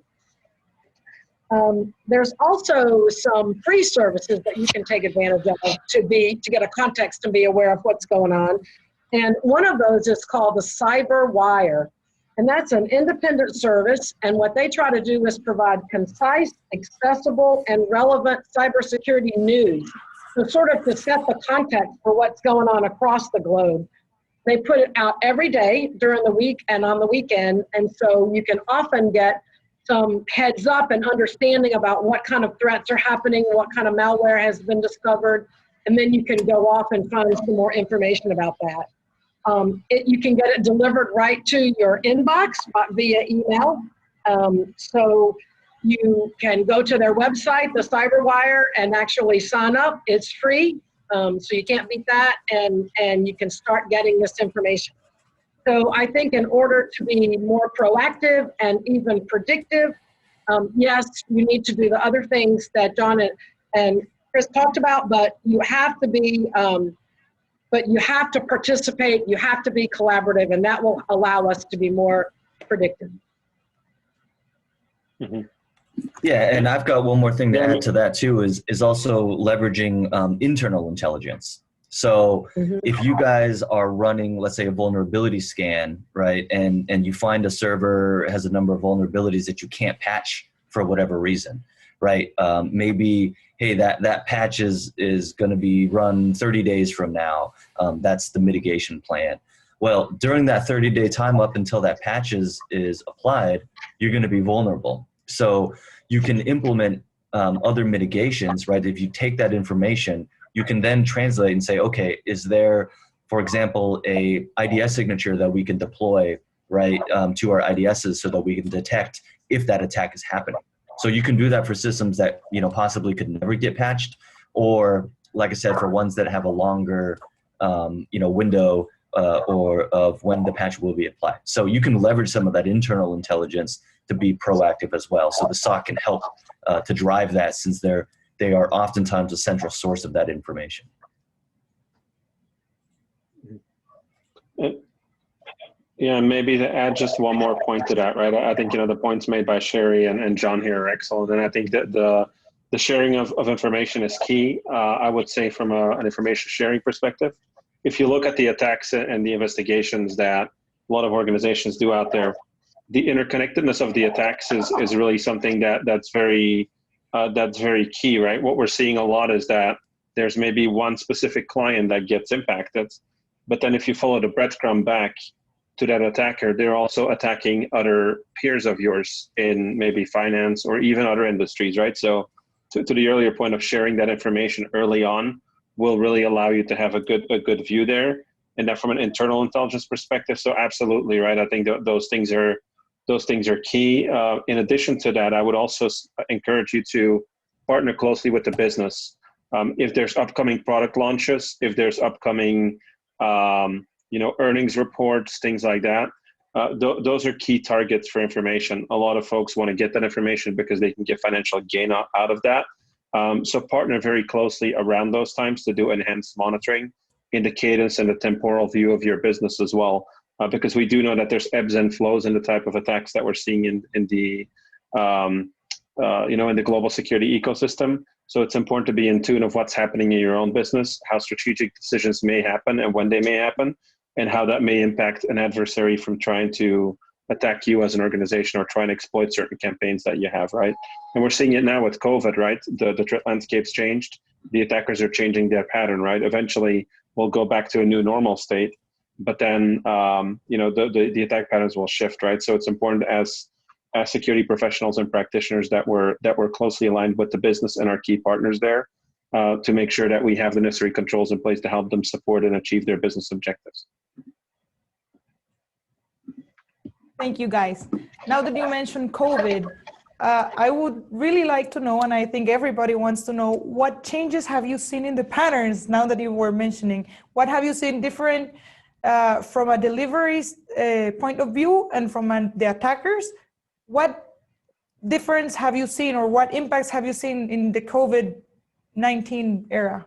There's also some free services that you can take advantage of to get a context and be aware of what's going on. And one of those is called the CyberWire. And that's an independent service. And what they try to do is provide concise, accessible, and relevant cybersecurity news. So sort of to set the context for what's going on across the globe. They put it out every day during the week and on the weekend, and so you can often get some heads up and understanding about what kind of threats are happening, what kind of malware has been discovered, and then you can go off and find some more information about that. You can get it delivered right to your inbox via email. So you can go to their website, the CyberWire, and actually sign up. It's free, so you can't beat that, and you can start getting this information. So I think in order to be more proactive and even predictive, yes, you need to do the other things that John and Chris talked about, but you have to be, but you have to participate, you have to be collaborative, and that will allow us to be more predictive. Mm-hmm. Yeah, and I've got one more thing to add to that too, is also leveraging internal intelligence. So if you guys are running, let's say, a vulnerability scan, right, and you find a server has a number of vulnerabilities that you can't patch for whatever reason, right? Maybe, hey, that patch is going to be run 30 days from now. That's the mitigation plan. Well, during that 30-day time up until that patch is applied, you're going to be vulnerable. So you can implement other mitigations, right? If you take that information, you can then translate and say, okay, is there, for example, a IDS signature that we can deploy, right, to our IDSs so that we can detect if that attack is happening. So you can do that for systems that, you know, possibly could never get patched, or like I said, for ones that have a longer, you know, window or of when the patch will be applied. So you can leverage some of that internal intelligence to be proactive as well. So the SOC can help to drive that, since they are oftentimes a central source of that information. Yeah, maybe to add just one more point to that, right? I think, you know, the points made by Sherry and John here are excellent. And I think that the sharing of information is key. I would say from an information sharing perspective, if you look at the attacks and the investigations that a lot of organizations do out there, the interconnectedness of the attacks is really something that's very key, right? What we're seeing a lot is that there's maybe one specific client that gets impacted, but then if you follow the breadcrumb back to that attacker, they're also attacking other peers of yours in maybe finance or even other industries, right? So to the earlier point of sharing that information early on will really allow you to have a good view there. And that from an internal intelligence perspective, so absolutely, right? I think those things are key. In addition to that, I would also encourage you to partner closely with the business. If there's upcoming product launches, if there's upcoming you know, earnings reports, things like that, those are key targets for information. A lot of folks want to get that information because they can get financial gain out of that. So partner very closely around those times to do enhanced monitoring in the cadence and the temporal view of your business as well. Because we do know that there's ebbs and flows in the type of attacks that we're seeing in the you know, in the global security ecosystem. So it's important to be in tune of what's happening in your own business, how strategic decisions may happen and when they may happen, and how that may impact an adversary from trying to attack you as an organization or try and exploit certain campaigns that you have, right? And we're seeing it now with COVID, right? The threat landscape's changed. The attackers are changing their pattern, right? Eventually, we'll go back to a new normal state, but then, you know, the attack patterns will shift, right? So it's important as security professionals and practitioners that we're closely aligned with the business and our key partners there to make sure that we have the necessary controls in place to help them support and achieve their business objectives. Thank you, guys. Now that you mentioned COVID, I would really like to know, and I think everybody wants to know, what changes have you seen in the patterns now that you were mentioning? What have you seen different from a deliveries point of view and from the attackers? What difference have you seen, or what impacts have you seen in the COVID-19 era?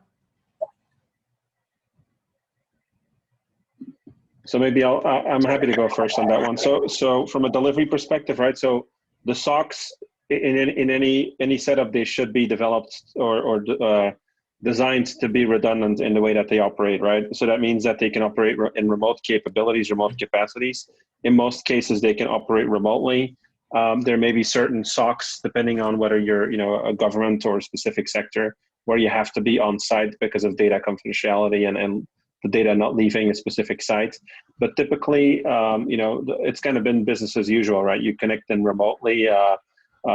So maybe I'm happy to go first on that one. So from a delivery perspective, right? So the SOCs in any setup, they should be developed or designed to be redundant in the way that they operate, right? So that means that they can operate in remote capabilities, remote capacities. In most cases, they can operate remotely. There may be certain SOCs, depending on whether you're, you know, a government or a specific sector, where you have to be on site because of data confidentiality and the data not leaving a specific site. But typically, you know, it's kind of been business as usual, right? You connect in remotely.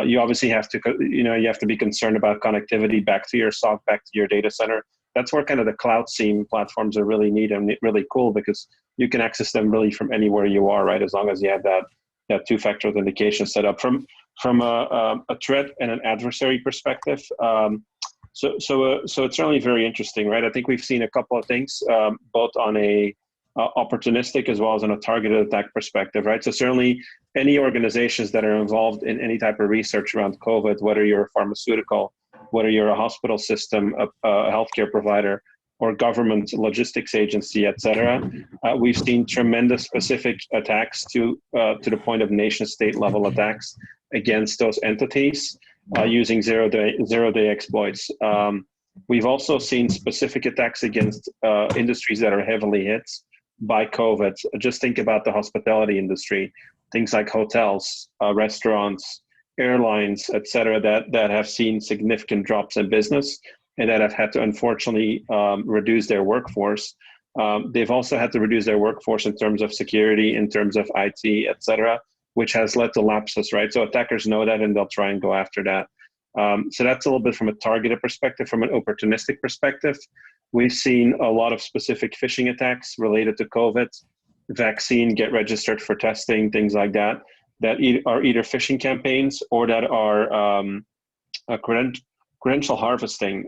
You obviously have to, you know, you have to be concerned about connectivity back to your SOC, back to your data center. that's where kind of the cloud SIEM platforms are really neat and really cool, because you can access them really from anywhere you are, right? As long as you have that two-factor authentication set up. From a threat and an adversary perspective, so it's certainly very interesting, right? I think we've seen a couple of things, both on a opportunistic as well as on a targeted attack perspective, right? So certainly any organizations that are involved in any type of research around COVID, whether you're a pharmaceutical, whether you're a hospital system, a healthcare provider, or government logistics agency, et cetera, we've seen tremendous specific attacks to the point of nation-state level attacks against those entities using zero-day exploits. We've also seen specific attacks against industries that are heavily hit by COVID. Just think about the hospitality industry, things like hotels, restaurants, airlines, et cetera, that have seen significant drops in business and that have had to unfortunately reduce their workforce. They've also had to reduce their workforce in terms of security, in terms of IT, et cetera, which has led to lapses, right? So attackers know that and they'll try and go after that. So that's a little bit from a targeted perspective. From an opportunistic perspective, we've seen a lot of specific phishing attacks related to COVID, vaccine, get registered for testing, things like that, that are either phishing campaigns or that are credential harvesting,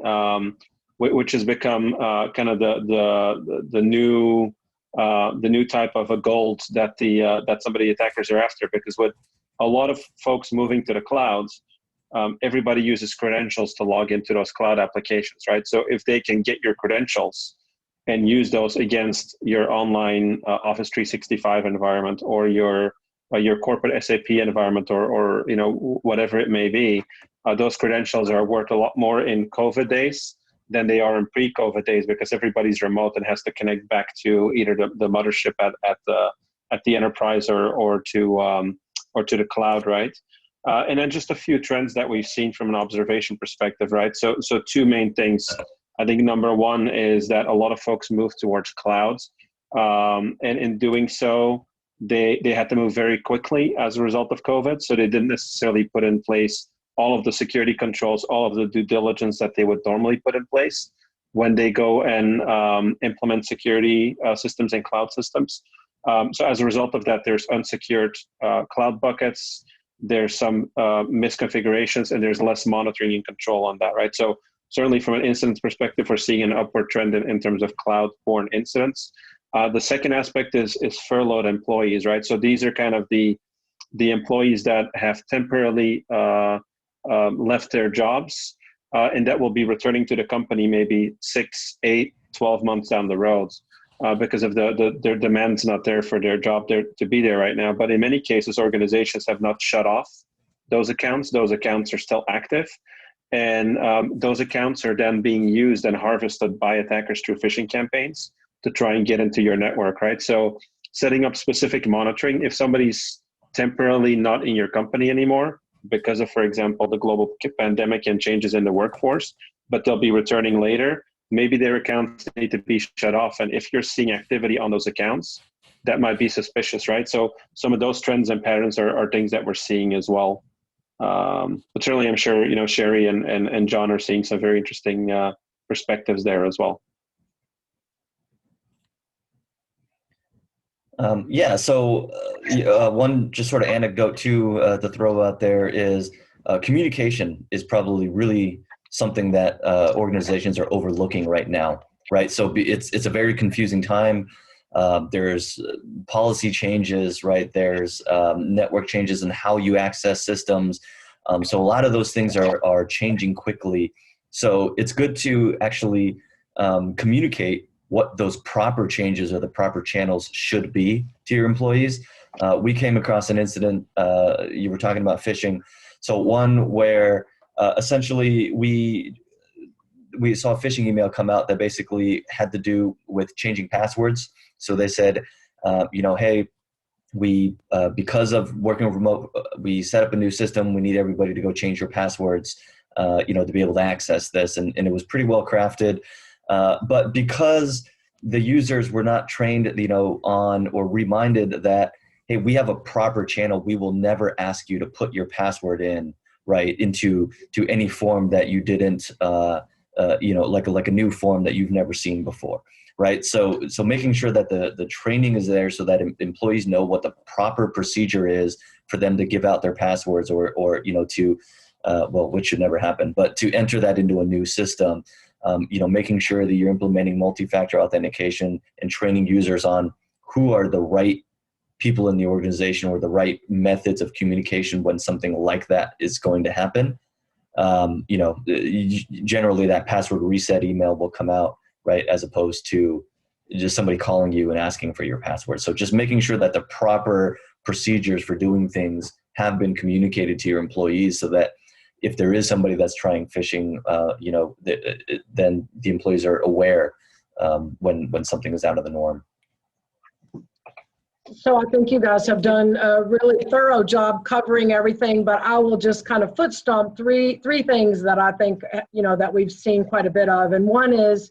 which has become kind of the new type of a gold that that some of the attackers are after. Because with a lot of folks moving to the clouds, everybody uses credentials to log into those cloud applications, right? So if they can get your credentials and use those against your online Office 365 environment or your corporate SAP environment or whatever it may be, those credentials are worth a lot more in COVID days than they are in pre-COVID days, because everybody's remote and has to connect back to either the mothership at the enterprise or to the cloud, right? And then just a few trends that we've seen from an observation perspective, right? So two main things. I think number one is that a lot of folks move towards clouds, and in doing so, they had to move very quickly as a result of COVID. So they didn't necessarily put in place all of the security controls, all of the due diligence that they would normally put in place when they go and implement security systems and cloud systems. So as a result of that, there's unsecured cloud buckets, there's some misconfigurations, and there's less monitoring and control on that, right? So certainly from an incident perspective, we're seeing an upward trend in terms of cloud-borne incidents. The second aspect is furloughed employees, right? So these are kind of the employees that have temporarily left their jobs and that will be returning to the company maybe 6, 8, 12 months down the road because of their demands not there for their job there to be there right now. But in many cases, organizations have not shut off those accounts. Those accounts are still active. And those accounts are then being used and harvested by attackers through phishing campaigns to try and get into your network, right? So setting up specific monitoring, if somebody's temporarily not in your company anymore because of, for example, the global pandemic and changes in the workforce, but they'll be returning later, maybe their accounts need to be shut off. And if you're seeing activity on those accounts, that might be suspicious, right? So some of those trends and patterns are things that we're seeing as well. But certainly I'm sure, Sherry and John are seeing some very interesting perspectives there as well. So one just sort of anecdote too to throw out there is communication is probably really something that organizations are overlooking right now, right? So it's a very confusing time. There's policy changes, right? There's network changes in how you access systems. So a lot of those things are changing quickly. So it's good to actually communicate what those proper changes or the proper channels should be to your employees. We came across an incident, you were talking about phishing. So one where essentially we saw a phishing email come out that basically had to do with changing passwords. So they said, hey, we because of working remote, we set up a new system. We need everybody to go change your passwords, to be able to access this. And it was pretty well crafted. But because the users were not trained, on or reminded that, hey, we have a proper channel. We will never ask you to put your password in, right, into any form that you didn't like a new form that you've never seen before, right? So making sure that the training is there so that employees know what the proper procedure is for them to give out their passwords or which should never happen, but to enter that into a new system, making sure that you're implementing multi-factor authentication and training users on who are the right people in the organization or the right methods of communication when something like that is going to happen. Generally that password reset email will come out, right, as opposed to just somebody calling you and asking for your password. So just making sure that the proper procedures for doing things have been communicated to your employees so that if there is somebody that's trying phishing, then the employees are aware when something is out of the norm. So I think you guys have done a really thorough job covering everything, but I will just kind of foot stomp three things that I think, that we've seen quite a bit of. And one is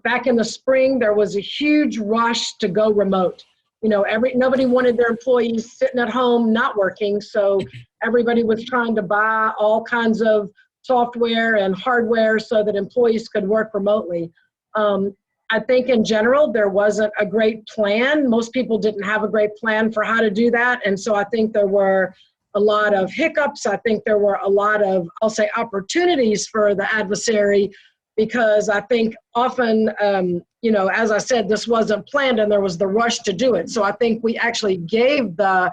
back in the spring, there was a huge rush to go remote. Nobody wanted their employees sitting at home not working. So everybody was trying to buy all kinds of software and hardware so that employees could work remotely. I think in general, there wasn't a great plan. Most people didn't have a great plan for how to do that. And so I think there were a lot of hiccups. I think there were a lot of, I'll say, opportunities for the adversary, because I think often, as I said, this wasn't planned and there was the rush to do it. So I think we actually gave the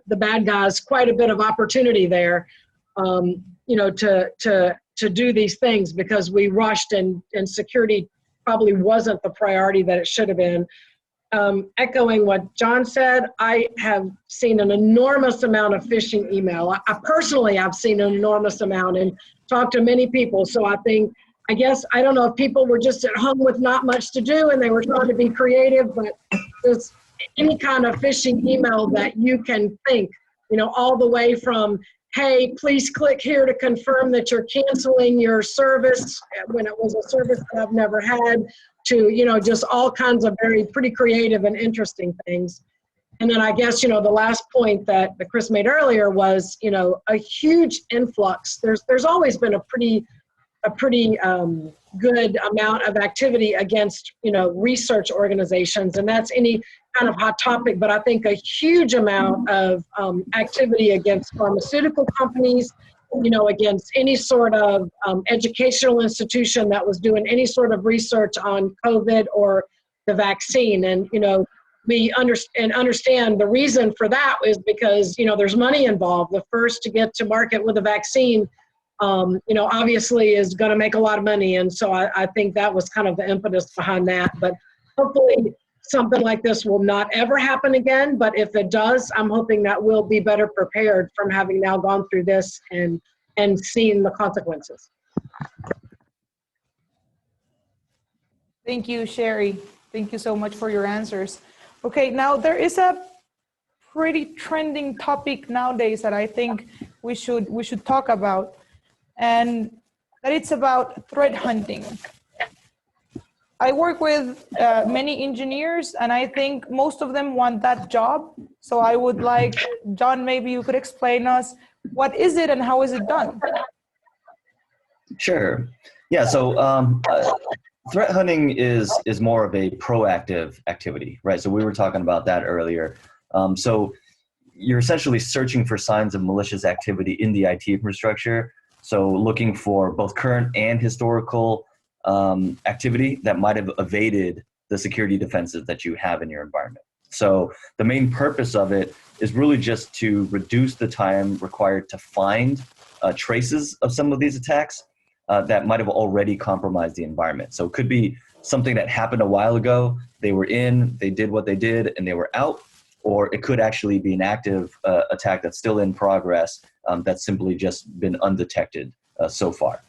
bad guys quite a bit of opportunity there, to do these things, because we rushed and security probably wasn't the priority that it should have been. Echoing what John said, I have seen an enormous amount of phishing email. I personally have seen an enormous amount and talked to many people. So I don't know if people were just at home with not much to do and they were trying to be creative, but there's any kind of phishing email that you can think, all the way from, hey, please click here to confirm that you're canceling your service when it was a service that I've never had, to, just all kinds of pretty creative and interesting things. And then I guess, the last point that Chris made earlier was, a huge influx. There's always been a pretty good amount of activity against, research organizations, and that's any kind of hot topic, but I think a huge amount of activity against pharmaceutical companies, against any sort of educational institution that was doing any sort of research on COVID or the vaccine. And, we understand the reason for that is because, there's money involved. The first to get to market with a vaccine, obviously is going to make a lot of money. And so I think that was kind of the impetus behind that. But hopefully something like this will not ever happen again. But if it does, I'm hoping that we'll be better prepared from having now gone through this and seen the consequences. Thank you, Sherry. Thank you so much for your answers. Okay, now there is a pretty trending topic nowadays that I think we should talk about, and that it's about threat hunting. I work with many engineers, and I think most of them want that job. So I would like, John, maybe you could explain us, what is it and how is it done? Sure. Yeah, so threat hunting is more of a proactive activity, right? So we were talking about that earlier. So you're essentially searching for signs of malicious activity in the IT infrastructure. So looking for both current and historical activity that might have evaded the security defenses that you have in your environment. So the main purpose of it is really just to reduce the time required to find traces of some of these attacks that might have already compromised the environment. So it could be something that happened a while ago, they were in, they did what they did, and they were out, or it could actually be an active attack that's still in progress that's simply just been undetected so far.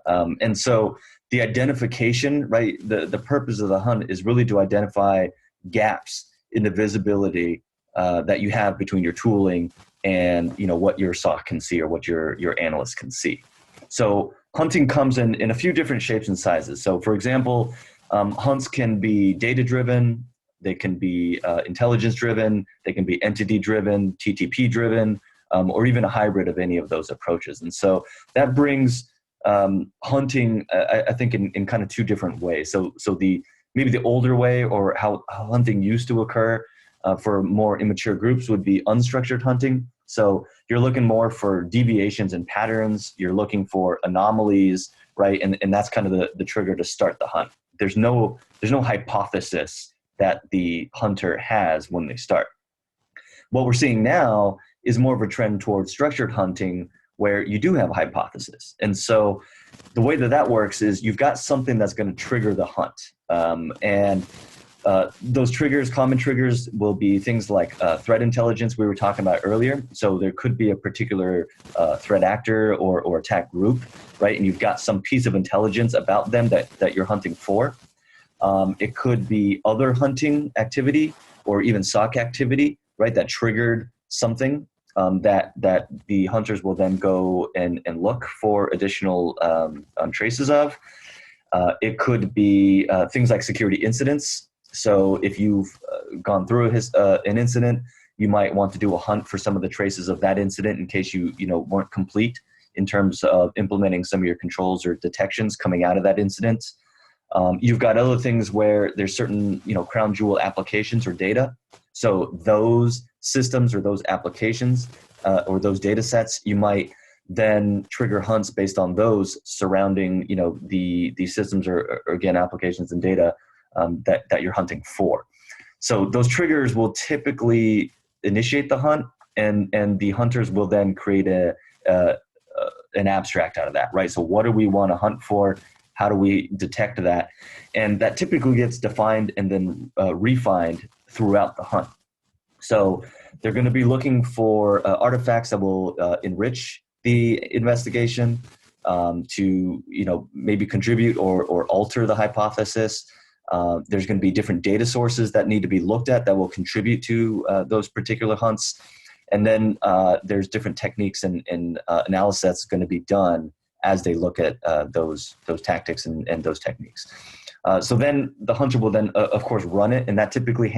And so the identification, right, the purpose of the hunt is really to identify gaps in the visibility that you have between your tooling and what your SOC can see or what your analysts can see. So hunting comes in a few different shapes and sizes. So for example, hunts can be data-driven, they can be intelligence-driven, they can be entity-driven, TTP-driven, or even a hybrid of any of those approaches. And so that brings hunting, I think in kind of two different ways. So maybe the older way, or how hunting used to occur for more immature groups, would be unstructured hunting. So you're looking more for deviations and patterns. You're looking for anomalies, right? And that's kind of the trigger to start the hunt. There's no hypothesis that the hunter has when they start. What we're seeing now is more of a trend towards structured hunting, where you do have a hypothesis. And so the way that works is you've got something that's going to trigger the hunt. Those triggers, common triggers, will be things like threat intelligence we were talking about earlier. So there could be a particular threat actor or attack group, right? And you've got some piece of intelligence about them that you're hunting for. It could be other hunting activity or even SOC activity, right? That triggered something that the hunters will then go and look for additional traces of. It could be things like security incidents. So if you've gone through an incident, you might want to do a hunt for some of the traces of that incident in case you weren't complete in terms of implementing some of your controls or detections coming out of that incident. You've got other things where there's certain crown jewel applications or data. So those systems or those applications or those data sets, you might then trigger hunts based on those surrounding the systems or again applications and data that you're hunting for. So those triggers will typically initiate the hunt, and the hunters will then create an abstract out of that, right? So what do we want to hunt for? How do we detect that? And that typically gets defined and then refined throughout the hunt. So they're going to be looking for artifacts that will enrich the investigation, to maybe contribute or alter the hypothesis. There's going to be different data sources that need to be looked at that will contribute to those particular hunts. And then there's different techniques and analysis that's going to be done as they look at those tactics and those techniques. So then the hunter will then, of course, run it, and that typically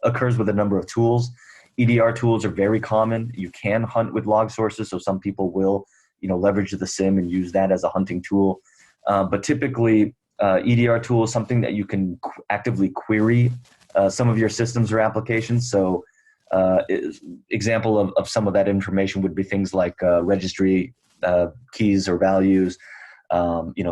occurs with a number of tools. EDR tools are very common. You can hunt with log sources, so some people will leverage the SIM and use that as a hunting tool. But typically, EDR tool is something that you can actively query some of your systems or applications. So example of some of that information would be things like registry keys or values,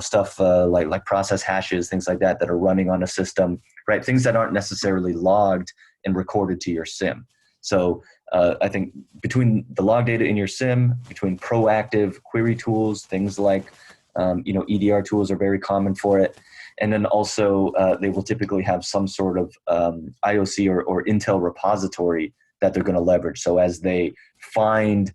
stuff like process hashes, things like that are running on a system, right? Things that aren't necessarily logged and recorded to your SIM. So I think between the log data in your SIM, between proactive query tools, things like EDR tools are very common for it. And then also they will typically have some sort of IOC or Intel repository that they're going to leverage. So as they find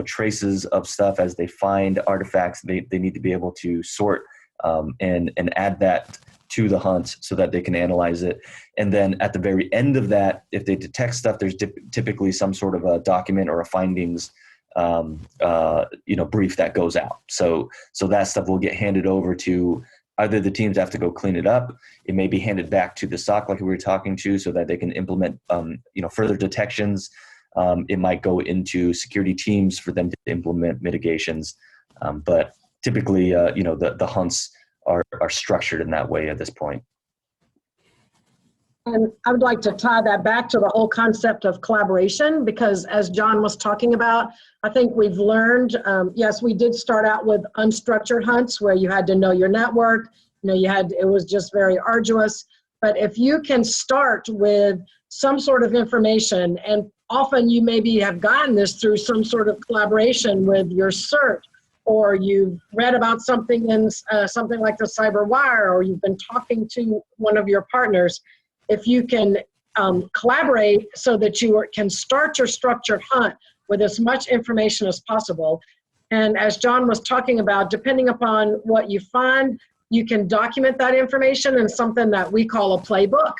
traces of stuff, as they find artifacts, they need to be able to sort and add that to the hunt so that they can analyze it. And then at the very end of that, if they detect stuff, there's typically some sort of a document or a findings brief that goes out. So that stuff will get handed over to either the teams have to go clean it up. It may be handed back to the SOC like we were talking to, so that they can implement further detections. It might go into security teams for them to implement mitigations. But typically, the hunts are structured in that way at this point. And I would like to tie that back to the whole concept of collaboration, because as John was talking about, I think we've learned, yes, we did start out with unstructured hunts where you had to know your network, it was just very arduous. But if you can start with some sort of information, and often you maybe have gotten this through some sort of collaboration with your CERT, or you've read about something in something like the CyberWire, or you've been talking to one of your partners. If you can collaborate so that you can start your structured hunt with as much information as possible. And as John was talking about, depending upon what you find, you can document that information in something that we call a playbook.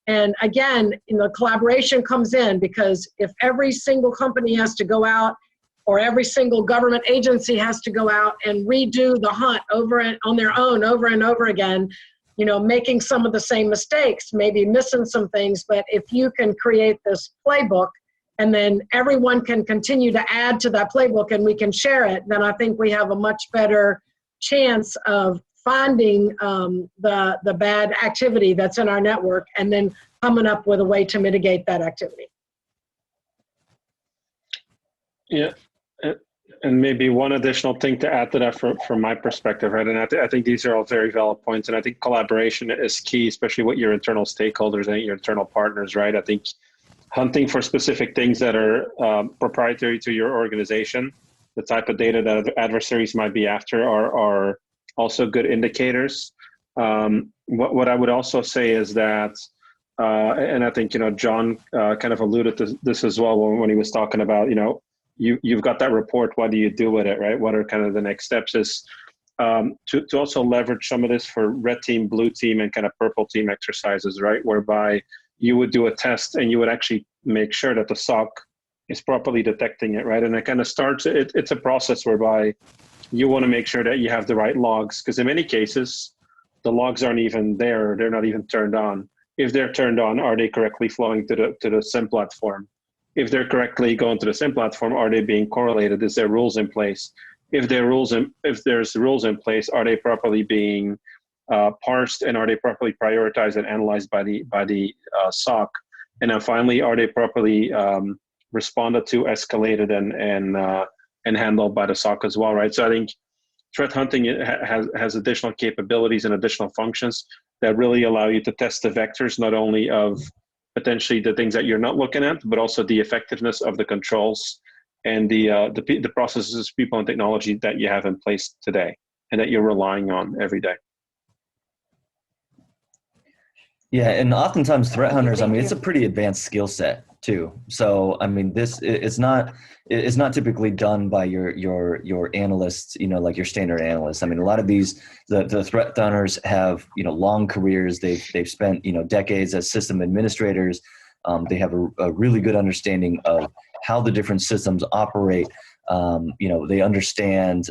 And again, collaboration comes in, because if every single company has to go out, or every single government agency has to go out and redo the hunt on their own over and over again, making some of the same mistakes, maybe missing some things. But if you can create this playbook and then everyone can continue to add to that playbook and we can share it, then I think we have a much better chance of finding the bad activity that's in our network and then coming up with a way to mitigate that activity. Yeah, and maybe one additional thing to add to that from my perspective, right? And I think these are all very valid points, and I think collaboration is key, especially with your internal stakeholders and your internal partners, right? I think hunting for specific things that are proprietary to your organization, the type of data that adversaries might be after are also good indicators. What I would also say is that, and I think, John kind of alluded to this as well when he was talking about, you've got that report, what do you do with it, right? What are kind of the next steps is to also leverage some of this for red team, blue team, and kind of purple team exercises, right? Whereby you would do a test and you would actually make sure that the SOC is properly detecting it, right? And it kind of starts, it's a process whereby you want to make sure that you have the right logs, because in many cases, the logs aren't even there, they're not even turned on. If they're turned on, are they correctly flowing to the SIM platform? If they're correctly going to the SIM platform, are they being correlated? Is there rules in place? If there's rules in place, are they properly being parsed, and are they properly prioritized and analyzed by the SOC? And then finally, are they properly responded to, escalated, and handled by the SOC as well, right? So I think threat hunting has additional capabilities and additional functions that really allow you to test the vectors, not only of potentially the things that you're not looking at, but also the effectiveness of the controls and the processes, people, and technology that you have in place today and that you're relying on every day. Yeah, and oftentimes threat hunters, it's a pretty advanced skill set too. So, this it's not typically done by your analysts, like your standard analysts. A lot of these, the threat hunters have, long careers. They've spent, decades as system administrators. They have a really good understanding of how the different systems operate. They understand,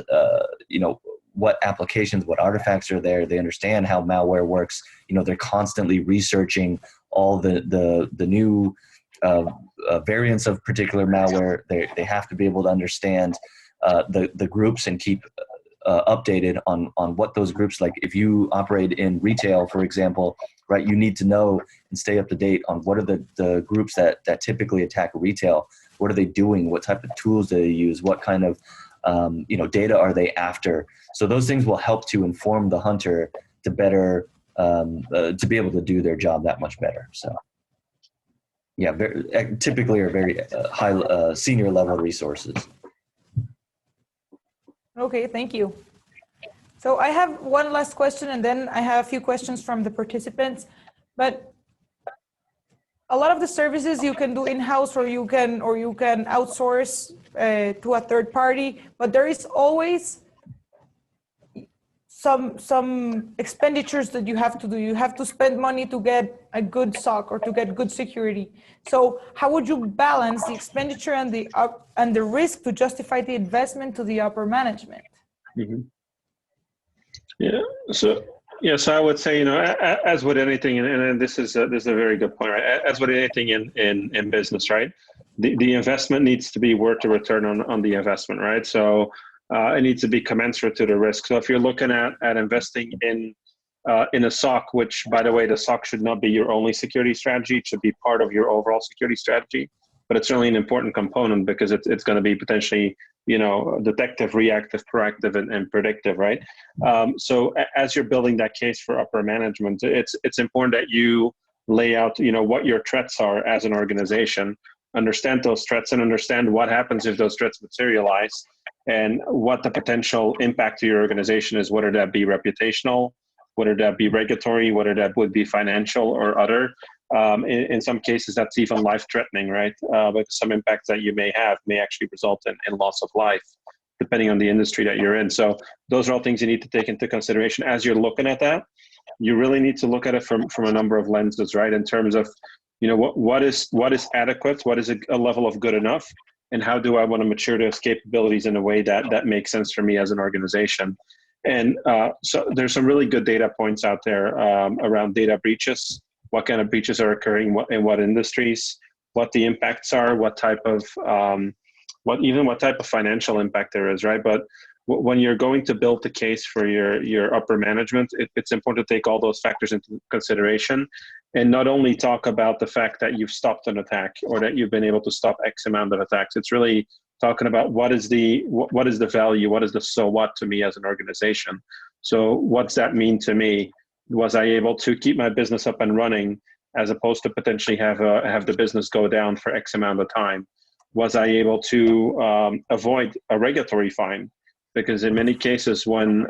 what applications, what artifacts are there. They understand how malware works. They're constantly researching all the new variants of particular malware. They have to be able to understand the groups and keep updated on what those groups, like if you operate in retail, for example, right, you need to know and stay up to date on what are the groups that typically attack retail. What are they doing? What type of tools do they use? What kind of data are they after? So those things will help to inform the hunter to better, to be able to do their job that much better. So yeah, typically are very high, senior level resources. Okay, thank you. So I have one last question, and then I have a few questions from the participants. But a lot of the services you can do in-house, or you can outsource to a third party, but there is always some expenditures that you have to do. You have to spend money to get a good SOC or to get good security. So how would you balance the expenditure and the risk to justify the investment to the upper management? Mm-hmm. Yeah. So I would say, as with anything, and this is a very good point, right? As with anything in business, right? The investment needs to be worth the return on the investment, right? So it needs to be commensurate to the risk. So if you're looking at investing in a SOC, which, by the way, the SOC should not be your only security strategy. It should be part of your overall security strategy, but it's certainly an important component because it's going to be potentially, detective, reactive, proactive, and predictive, right? So as you're building that case for upper management, it's important that you lay out, what your threats are as an organization, understand those threats, and understand what happens if those threats materialize, and what the potential impact to your organization is, whether that be reputational, whether that be regulatory, whether that would be financial or other. In some cases, that's even life-threatening, right? But some impacts that you may have may actually result in loss of life, depending on the industry that you're in. So those are all things you need to take into consideration as you're looking at that. You really need to look at it from a number of lenses, right? In terms of, what is adequate, what is a level of good enough, and how do I want to mature those capabilities in a way that makes sense for me as an organization. And so there's some really good data points out there around data breaches, what kind of breaches are occurring in what industries, what the impacts are, what type of financial impact there is, right? But when you're going to build the case for your upper management, it's important to take all those factors into consideration, and not only talk about the fact that you've stopped an attack or that you've been able to stop X amount of attacks. It's really talking about what is the value, what is the so what to me as an organization. So what's that mean to me? Was I able to keep my business up and running as opposed to potentially have the business go down for X amount of time? Was I able to avoid a regulatory fine? Because in many cases, when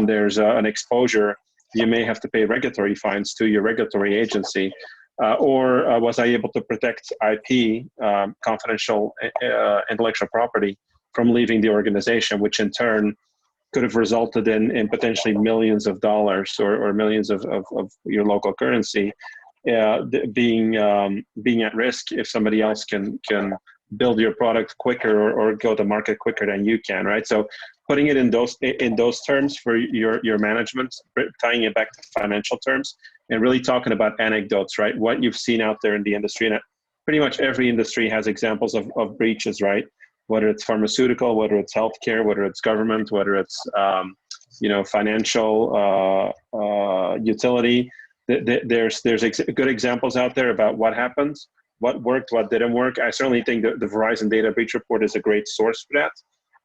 there's an exposure, you may have to pay regulatory fines to your regulatory agency. Or was I able to protect IP, confidential intellectual property, from leaving the organization, which in turn could have resulted in potentially millions of dollars or millions of your local currency being at risk if somebody else can build your product quicker or go to market quicker than you can, right? So putting it in those terms for your management, tying it back to financial terms, and really talking about anecdotes, right? What you've seen out there in the industry, and pretty much every industry has examples of breaches, right? Whether it's pharmaceutical, whether it's healthcare, whether it's government, whether it's financial utility. There's good examples out there about what happens, what worked, what didn't work. I certainly think that the Verizon data breach report is a great source for that.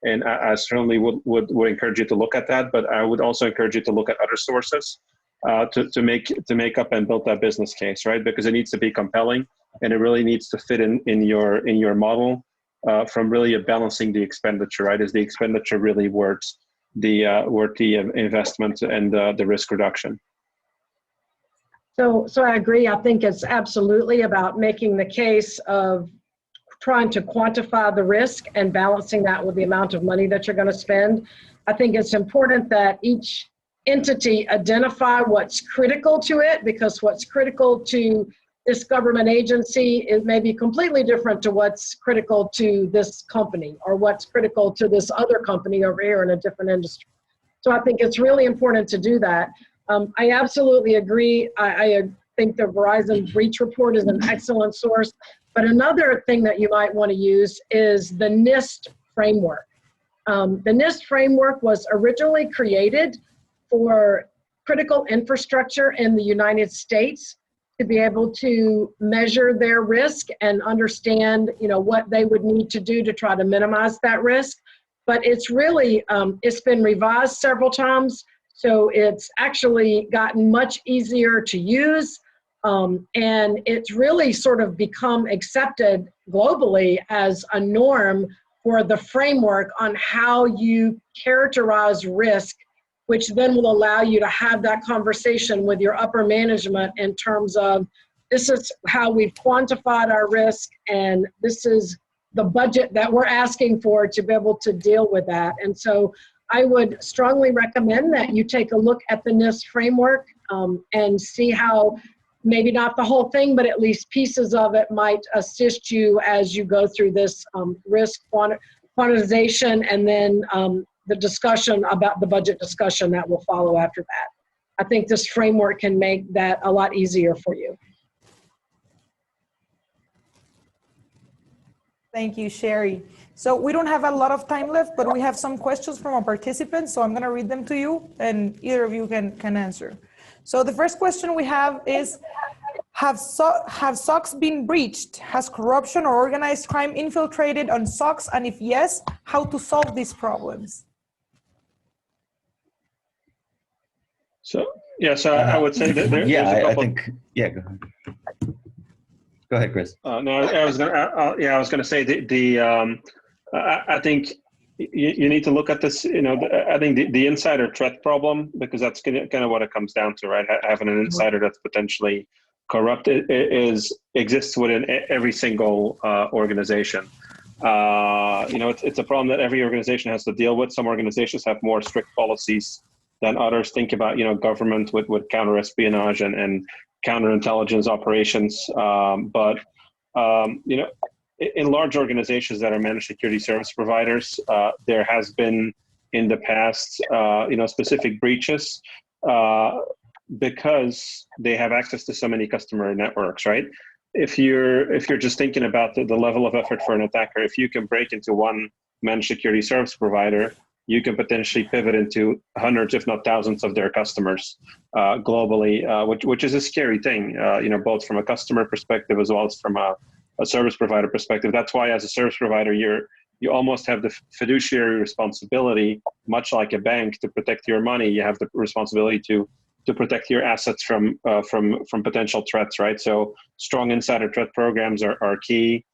And I certainly would encourage you to look at that, but I would also encourage you to look at other sources to make up and build that business case, right? Because it needs to be compelling, and it really needs to fit in your model from really balancing the expenditure, right? Is the expenditure really worth the investment and the risk reduction? So I agree. I think it's absolutely about making the case of trying to quantify the risk and balancing that with the amount of money that you're going to spend. I think it's important that each entity identify what's critical to it, because what's critical to this government agency is maybe completely different to what's critical to this company or what's critical to this other company over here in a different industry. So I think it's really important to do that. I absolutely agree. I think the Verizon breach report is an excellent source. But another thing that you might want to use is the NIST framework. The NIST framework was originally created for critical infrastructure in the United States to be able to measure their risk and understand, what they would need to do to try to minimize that risk. But it's really, it's been revised several times. So it's actually gotten much easier to use. And it's really sort of become accepted globally as a norm for the framework on how you characterize risk, which then will allow you to have that conversation with your upper management in terms of, this is how we've quantified our risk, and this is the budget that we're asking for to be able to deal with that. And so I would strongly recommend that you take a look at the NIST framework and see how, maybe not the whole thing, but at least pieces of it might assist you as you go through this risk quantization and then the discussion about the budget discussion that will follow after that. I think this framework can make that a lot easier for you. Thank you, Sherry. So we don't have a lot of time left, but we have some questions from our participants. So I'm going to read them to you, and either of you can answer. So the first question we have is, have SOCs been breached? Has corruption or organized crime infiltrated on SOCs? And if yes, how to solve these problems? So I would say that there's a couple. Go ahead, Chris. No, I was going to say I think you need to look at this. I think the insider threat problem, because that's kind of what it comes down to, right? Having an insider that's potentially corrupt exists within every single organization. It's a problem that every organization has to deal with. Some organizations have more strict policies than others. Think about government with counter espionage and counterintelligence operations. But in large organizations that are managed security service providers, there has been in the past, specific breaches because they have access to so many customer networks, right? if you're just thinking about the level of effort for an attacker, if you can break into one managed security service provider, you can potentially pivot into hundreds, if not thousands, of their customers globally, which is a scary thing, both from a customer perspective as well as from a service provider perspective. That's why, as a service provider, you almost have the fiduciary responsibility, much like a bank, to protect your money. You have the responsibility to protect your assets from potential threats, right? So strong insider threat programs are key.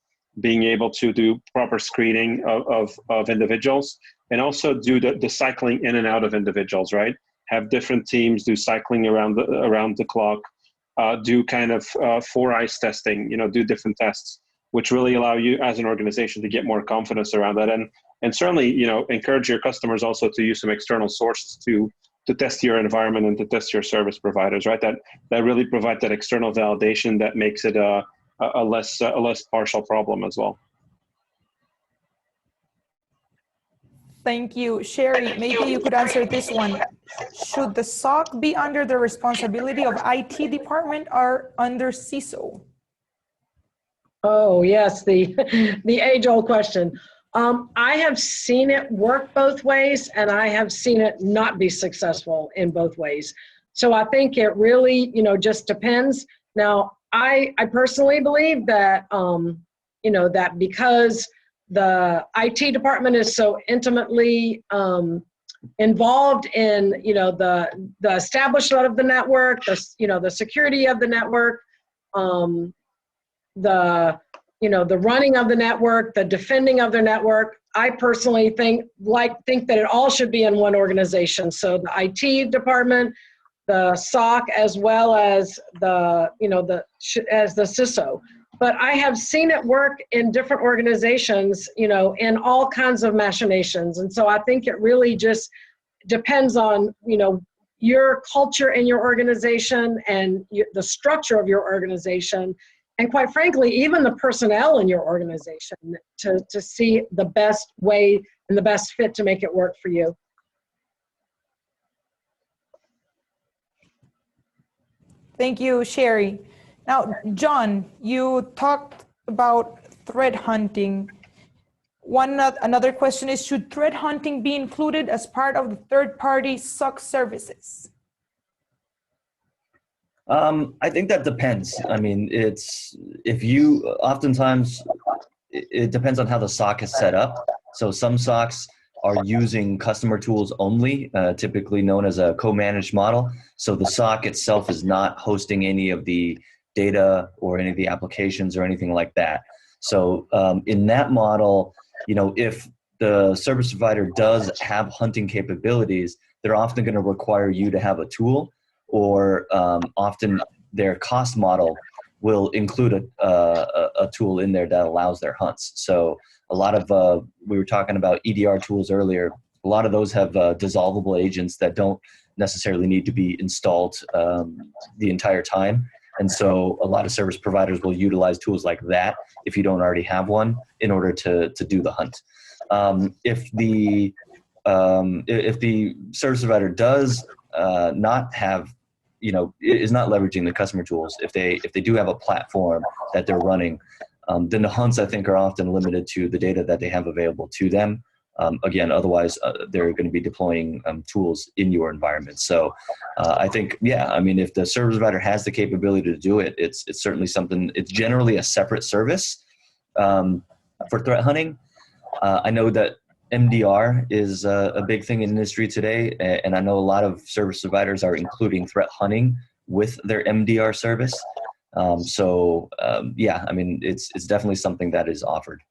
Being able to do proper screening of individuals, and also do the cycling in and out of individuals, right? Have different teams do cycling around the clock, do kind of 4 eyes testing, do different tests, which really allow you as an organization to get more confidence around that. And certainly, encourage your customers also to use some external sources to test your environment and to test your service providers, right? That really provide that external validation that makes it a less partial problem as well. Thank you. Sherry, maybe you could answer this one. Should the SOC be under the responsibility of IT department or under CISO? Oh, yes, the age-old question. I have seen it work both ways, and I have seen it not be successful in both ways. So I think it really, just depends. Now, I personally believe that, that because the IT department is so intimately involved in, the establishment of the network, the security of the network, the running of the network, the defending of the network. I personally think that it all should be in one organization. So the IT department, the SOC, as well as the CISO. But I have seen it work in different organizations, in all kinds of machinations. And so I think it really just depends on, your culture in your organization and the structure of your organization. And quite frankly, even the personnel in your organization to see the best way and the best fit to make it work for you. Thank you, Sherry. Now, John, you talked about threat hunting. Another question is, should threat hunting be included as part of the third-party SOC services? I think that depends. I mean, oftentimes it depends on how the SOC is set up. So some SOCs are using customer tools only, typically known as a co-managed model. So the SOC itself is not hosting any of the data or any of the applications or anything like that. So in that model, if the service provider does have hunting capabilities, they're often going to require you to have a tool, or often their cost model will include a tool in there that allows their hunts. So a lot of, we were talking about EDR tools earlier, a lot of those have dissolvable agents that don't necessarily need to be installed the entire time. And so a lot of service providers will utilize tools like that if you don't already have one in order to do the hunt. If the service provider does not have, is not leveraging the customer tools, if they do have a platform that they're running, then the hunts, I think, are often limited to the data that they have available to them. Again, otherwise, they're going to be deploying tools in your environment. So I think, if the service provider has the capability to do it, it's certainly something. It's generally a separate service for threat hunting. I know that MDR is a big thing in industry today, and I know a lot of service providers are including threat hunting with their MDR service. It's definitely something that is offered.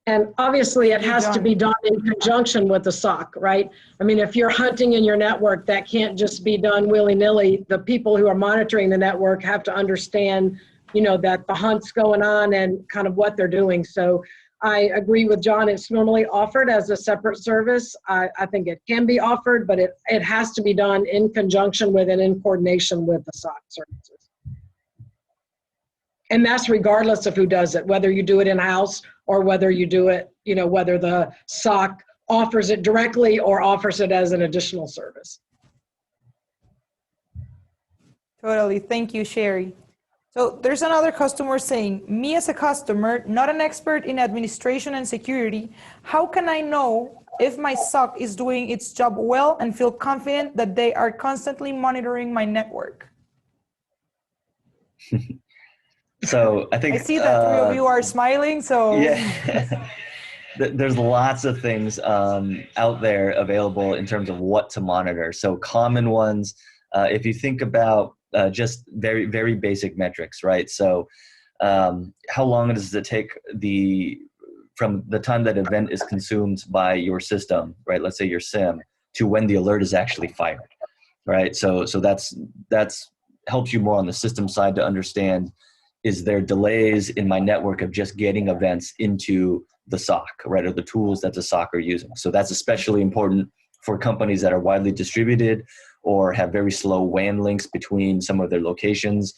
And obviously it has to be done in conjunction with the SOC, right? I mean, if you're hunting in your network, that can't just be done willy-nilly. The people who are monitoring the network have to understand, that the hunt's going on and kind of what they're doing. So I agree with John. It's normally offered as a separate service. I think it can be offered, but it has to be done in conjunction with and in coordination with the SOC services. And that's regardless of who does it, whether you do it in-house or whether you do it, whether the SOC offers it directly or offers it as an additional service. Totally. Thank you, Sherry. So there's another customer saying, me as a customer, not an expert in administration and security, how can I know if my SOC is doing its job well and feel confident that they are constantly monitoring my network? So I think I see that three of you are smiling, so. yeah. There's lots of things out there available in terms of what to monitor. So common ones, if you think about just very, very basic metrics, right? So how long does it take from the time that event is consumed by your system, right? Let's say your SIM, to when the alert is actually fired, right? So that's helps you more on the system side to understand, is there delays in my network of just getting events into the SOC, right, or the tools that the SOC are using. So that's especially important for companies that are widely distributed or have very slow WAN links between some of their locations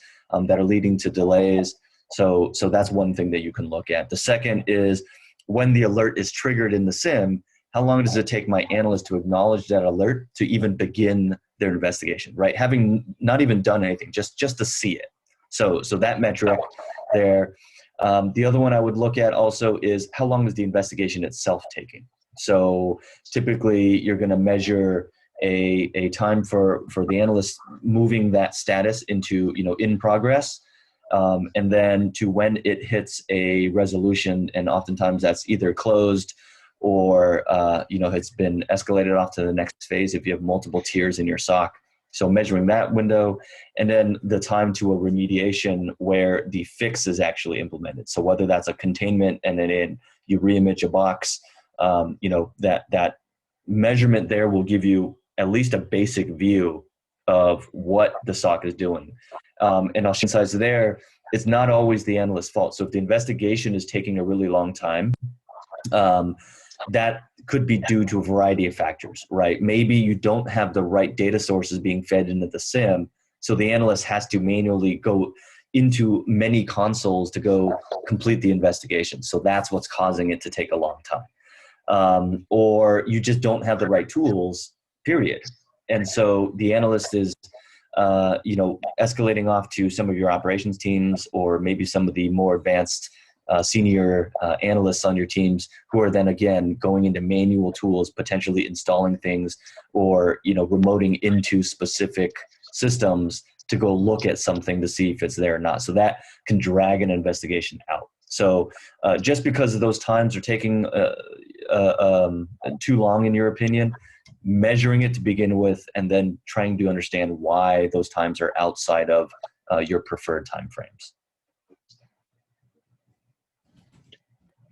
that are leading to delays. So that's one thing that you can look at. The second is when the alert is triggered in the SIM, how long does it take my analyst to acknowledge that alert to even begin their investigation, right? Having not even done anything, just to see it. So that metric there. The other one I would look at also is how long is the investigation itself taking? So typically you're going to measure a time for the analyst moving that status into, in progress, and then to when it hits a resolution, and oftentimes that's either closed or it's been escalated off to the next phase if you have multiple tiers in your SOC. So measuring that window, and then the time to a remediation where the fix is actually implemented. So whether that's a containment and then you reimage a box, that measurement there will give you at least a basic view of what the SOC is doing. And I'll show insights there, it's not always the analyst's fault. So if the investigation is taking a really long time, that could be due to a variety of factors, right? Maybe you don't have the right data sources being fed into the SIM, so the analyst has to manually go into many consoles to go complete the investigation. So that's what's causing it to take a long time. Or you just don't have the right tools, period. And so the analyst is escalating off to some of your operations teams, or maybe some of the more advanced senior analysts on your teams, who are then again going into manual tools, potentially installing things, or remoting into specific systems to go look at something to see if it's there or not. So that can drag an investigation out. So just because of those times are taking too long, in your opinion, measuring it to begin with, and then trying to understand why those times are outside of your preferred timeframes.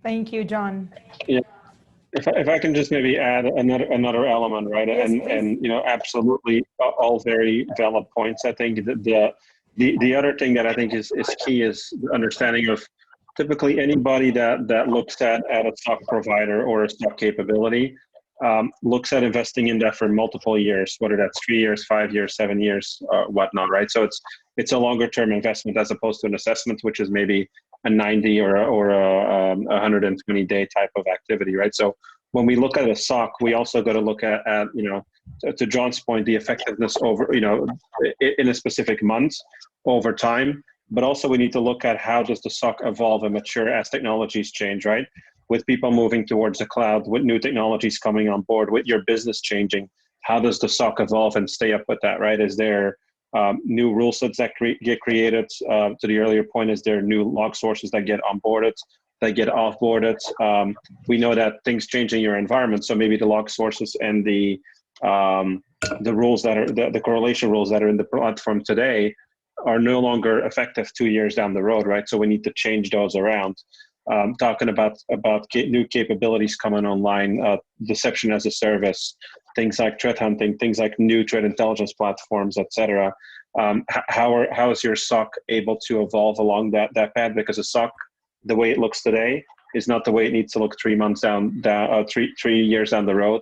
Thank you, John. Yeah. If I can just maybe add another element, right? Yes, and absolutely all very valid points. I think the other thing that I think is key is the understanding of typically anybody that looks at a SOC provider or a SOC capability looks at investing in that for multiple years, whether that's 3 years, 5 years, 7 years, whatnot, right? So it's a longer term investment as opposed to an assessment, which is maybe a 90 or a 120 day type of activity, right? So when we look at a SOC, we also got to look at to John's point, the effectiveness over, in a specific month over time, but also we need to look at how does the SOC evolve and mature as technologies change, right? With people moving towards the cloud, with new technologies coming on board, with your business changing, how does the SOC evolve and stay up with that, right? Is there new rule sets that get created? To the earlier point, is there new log sources that get onboarded, that get offboarded? We know that things change in your environment, so maybe the log sources and the rules that are the correlation rules that are in the platform today are no longer effective 2 years down the road, right? So we need to change those around. Talking about new capabilities coming online, deception as a service, things like threat hunting, things like new threat intelligence platforms, et cetera. How is your SOC able to evolve along that path? Because a SOC, the way it looks today, is not the way it needs to look 3 months down 3 years down the road,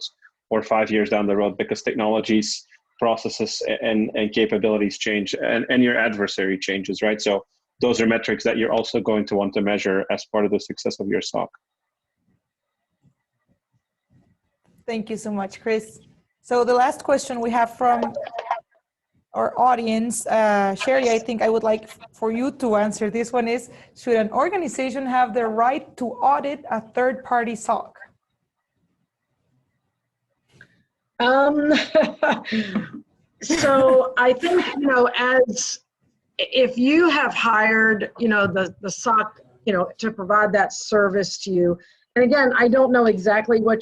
or 5 years down the road, because technologies, processes, and capabilities change, and your adversary changes, right? So those are metrics that you're also going to want to measure as part of the success of your SOC. Thank you so much, Chris. So the last question we have from, our audience, Sherry, I think I would like for you to answer this one is, should an organization have the right to audit a third-party SOC? So I think, as if you have hired, the SOC, to provide that service to you, and again, I don't know exactly what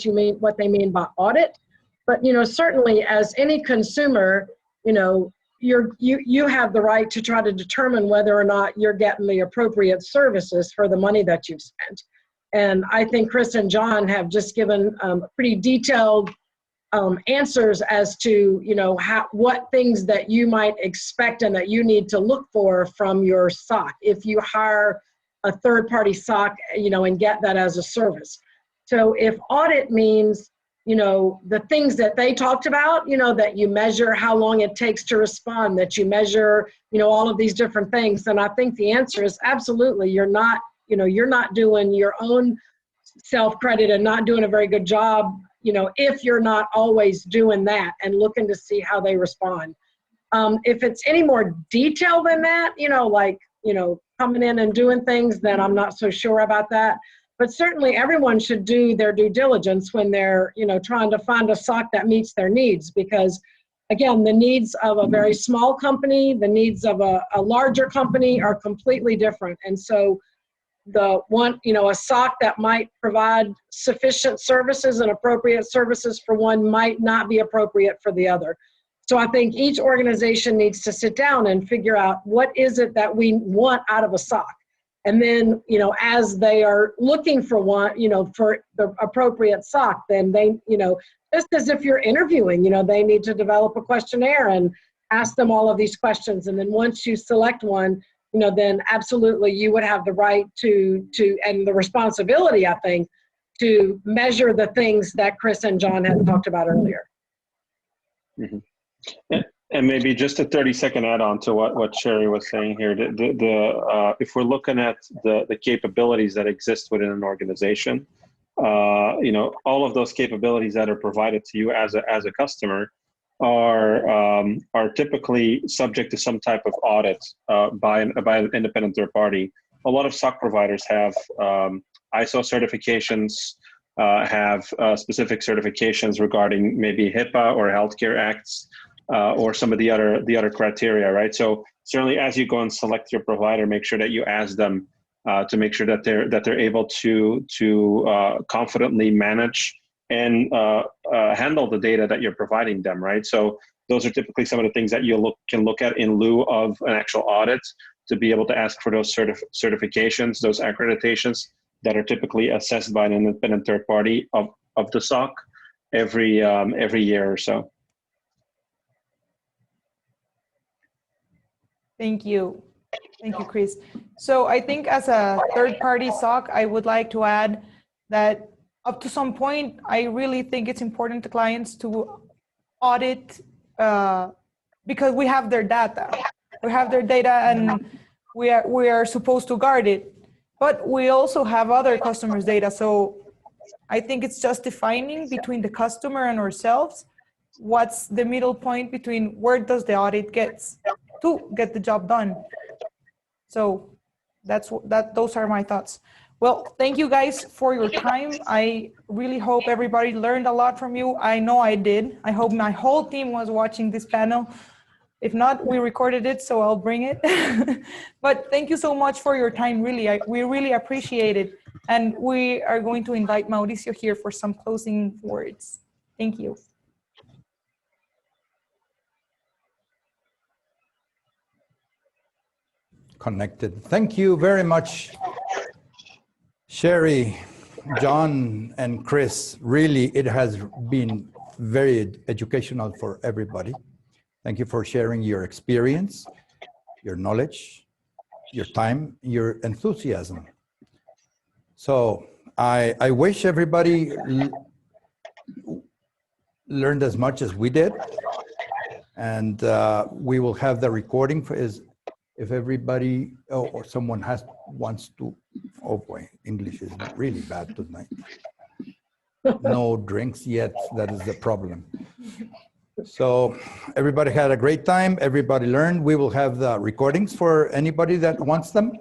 they mean by audit, but, certainly as any consumer, you have the right to try to determine whether or not you're getting the appropriate services for the money that you've spent. And I think Chris and John have just given pretty detailed answers as to, what things that you might expect and that you need to look for from your SOC if you hire a third-party SOC, and get that as a service. So if audit means, the things that they talked about, that you measure how long it takes to respond, that you measure, all of these different things, then I think the answer is absolutely. You're not doing your own self-credit and not doing a very good job, if you're not always doing that and looking to see how they respond. If it's any more detailed than that, coming in and doing things, then I'm not so sure about that. But certainly everyone should do their due diligence when they're, trying to find a SOC that meets their needs, because again, the needs of a very small company, the needs of a larger company are completely different. And so the one, a SOC that might provide sufficient services and appropriate services for one might not be appropriate for the other. So I think each organization needs to sit down and figure out what is it that we want out of a SOC. And then, as they are looking for one, for the appropriate SOC, then they, just as if you're interviewing, they need to develop a questionnaire and ask them all of these questions. And then once you select one, then absolutely you would have the right to and the responsibility, I think, to measure the things that Chris and John had talked about earlier. Mm-hmm. And maybe just a 30-second add-on to what Sherry was saying here. If we're looking at the capabilities that exist within an organization, all of those capabilities that are provided to you as a customer are typically subject to some type of audit by an independent third party. A lot of SOC providers have ISO certifications, have specific certifications regarding maybe HIPAA or healthcare acts, or some of the other criteria, right? So certainly, as you go and select your provider, make sure that you ask them to make sure that they're able to confidently manage and handle the data that you're providing them, right? So those are typically some of the things that you can look at in lieu of an actual audit, to be able to ask for those certifications, those accreditations that are typically assessed by an independent third party of the SOC every year or so. Thank you. Thank you, Chris. So I think as a third-party SOC, I would like to add that up to some point, I really think it's important to clients to audit because we have their data. We have their data and we are supposed to guard it. But we also have other customers' data. So I think it's just defining between the customer and ourselves what's the middle point between where does the audit get to get the job done. So those are my thoughts. Well, thank you guys for your time. I really hope everybody learned a lot from you. I know I did. I hope my whole team was watching this panel. If not, we recorded it, so I'll bring it. But thank you so much for your time, really. We really appreciate it. And we are going to invite Mauricio here for some closing words. Thank you. Connected. Thank you very much, Sherry, John, and Chris. Really, it has been very educational for everybody. Thank you for sharing your experience, your knowledge, your time, your enthusiasm. So I wish everybody learned as much as we did. And we will have the recording for if everybody or someone wants to. Oh boy, English is really bad tonight. No drinks yet, that is the problem. So everybody had a great time. Everybody learned. We will have the recordings for anybody that wants them.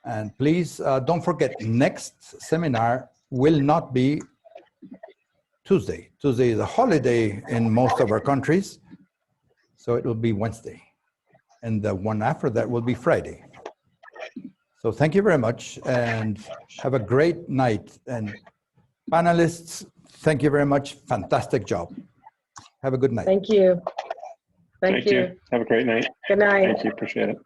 And please don't forget, next seminar will not be Tuesday. Tuesday is a holiday in most of our countries. So it will be Wednesday. And the one after that will be Friday. So thank you very much and have a great night. And panelists, thank you very much. Fantastic job. Have a good night. Thank you. Thank you. Have a great night. Good night. Thank you. Appreciate it.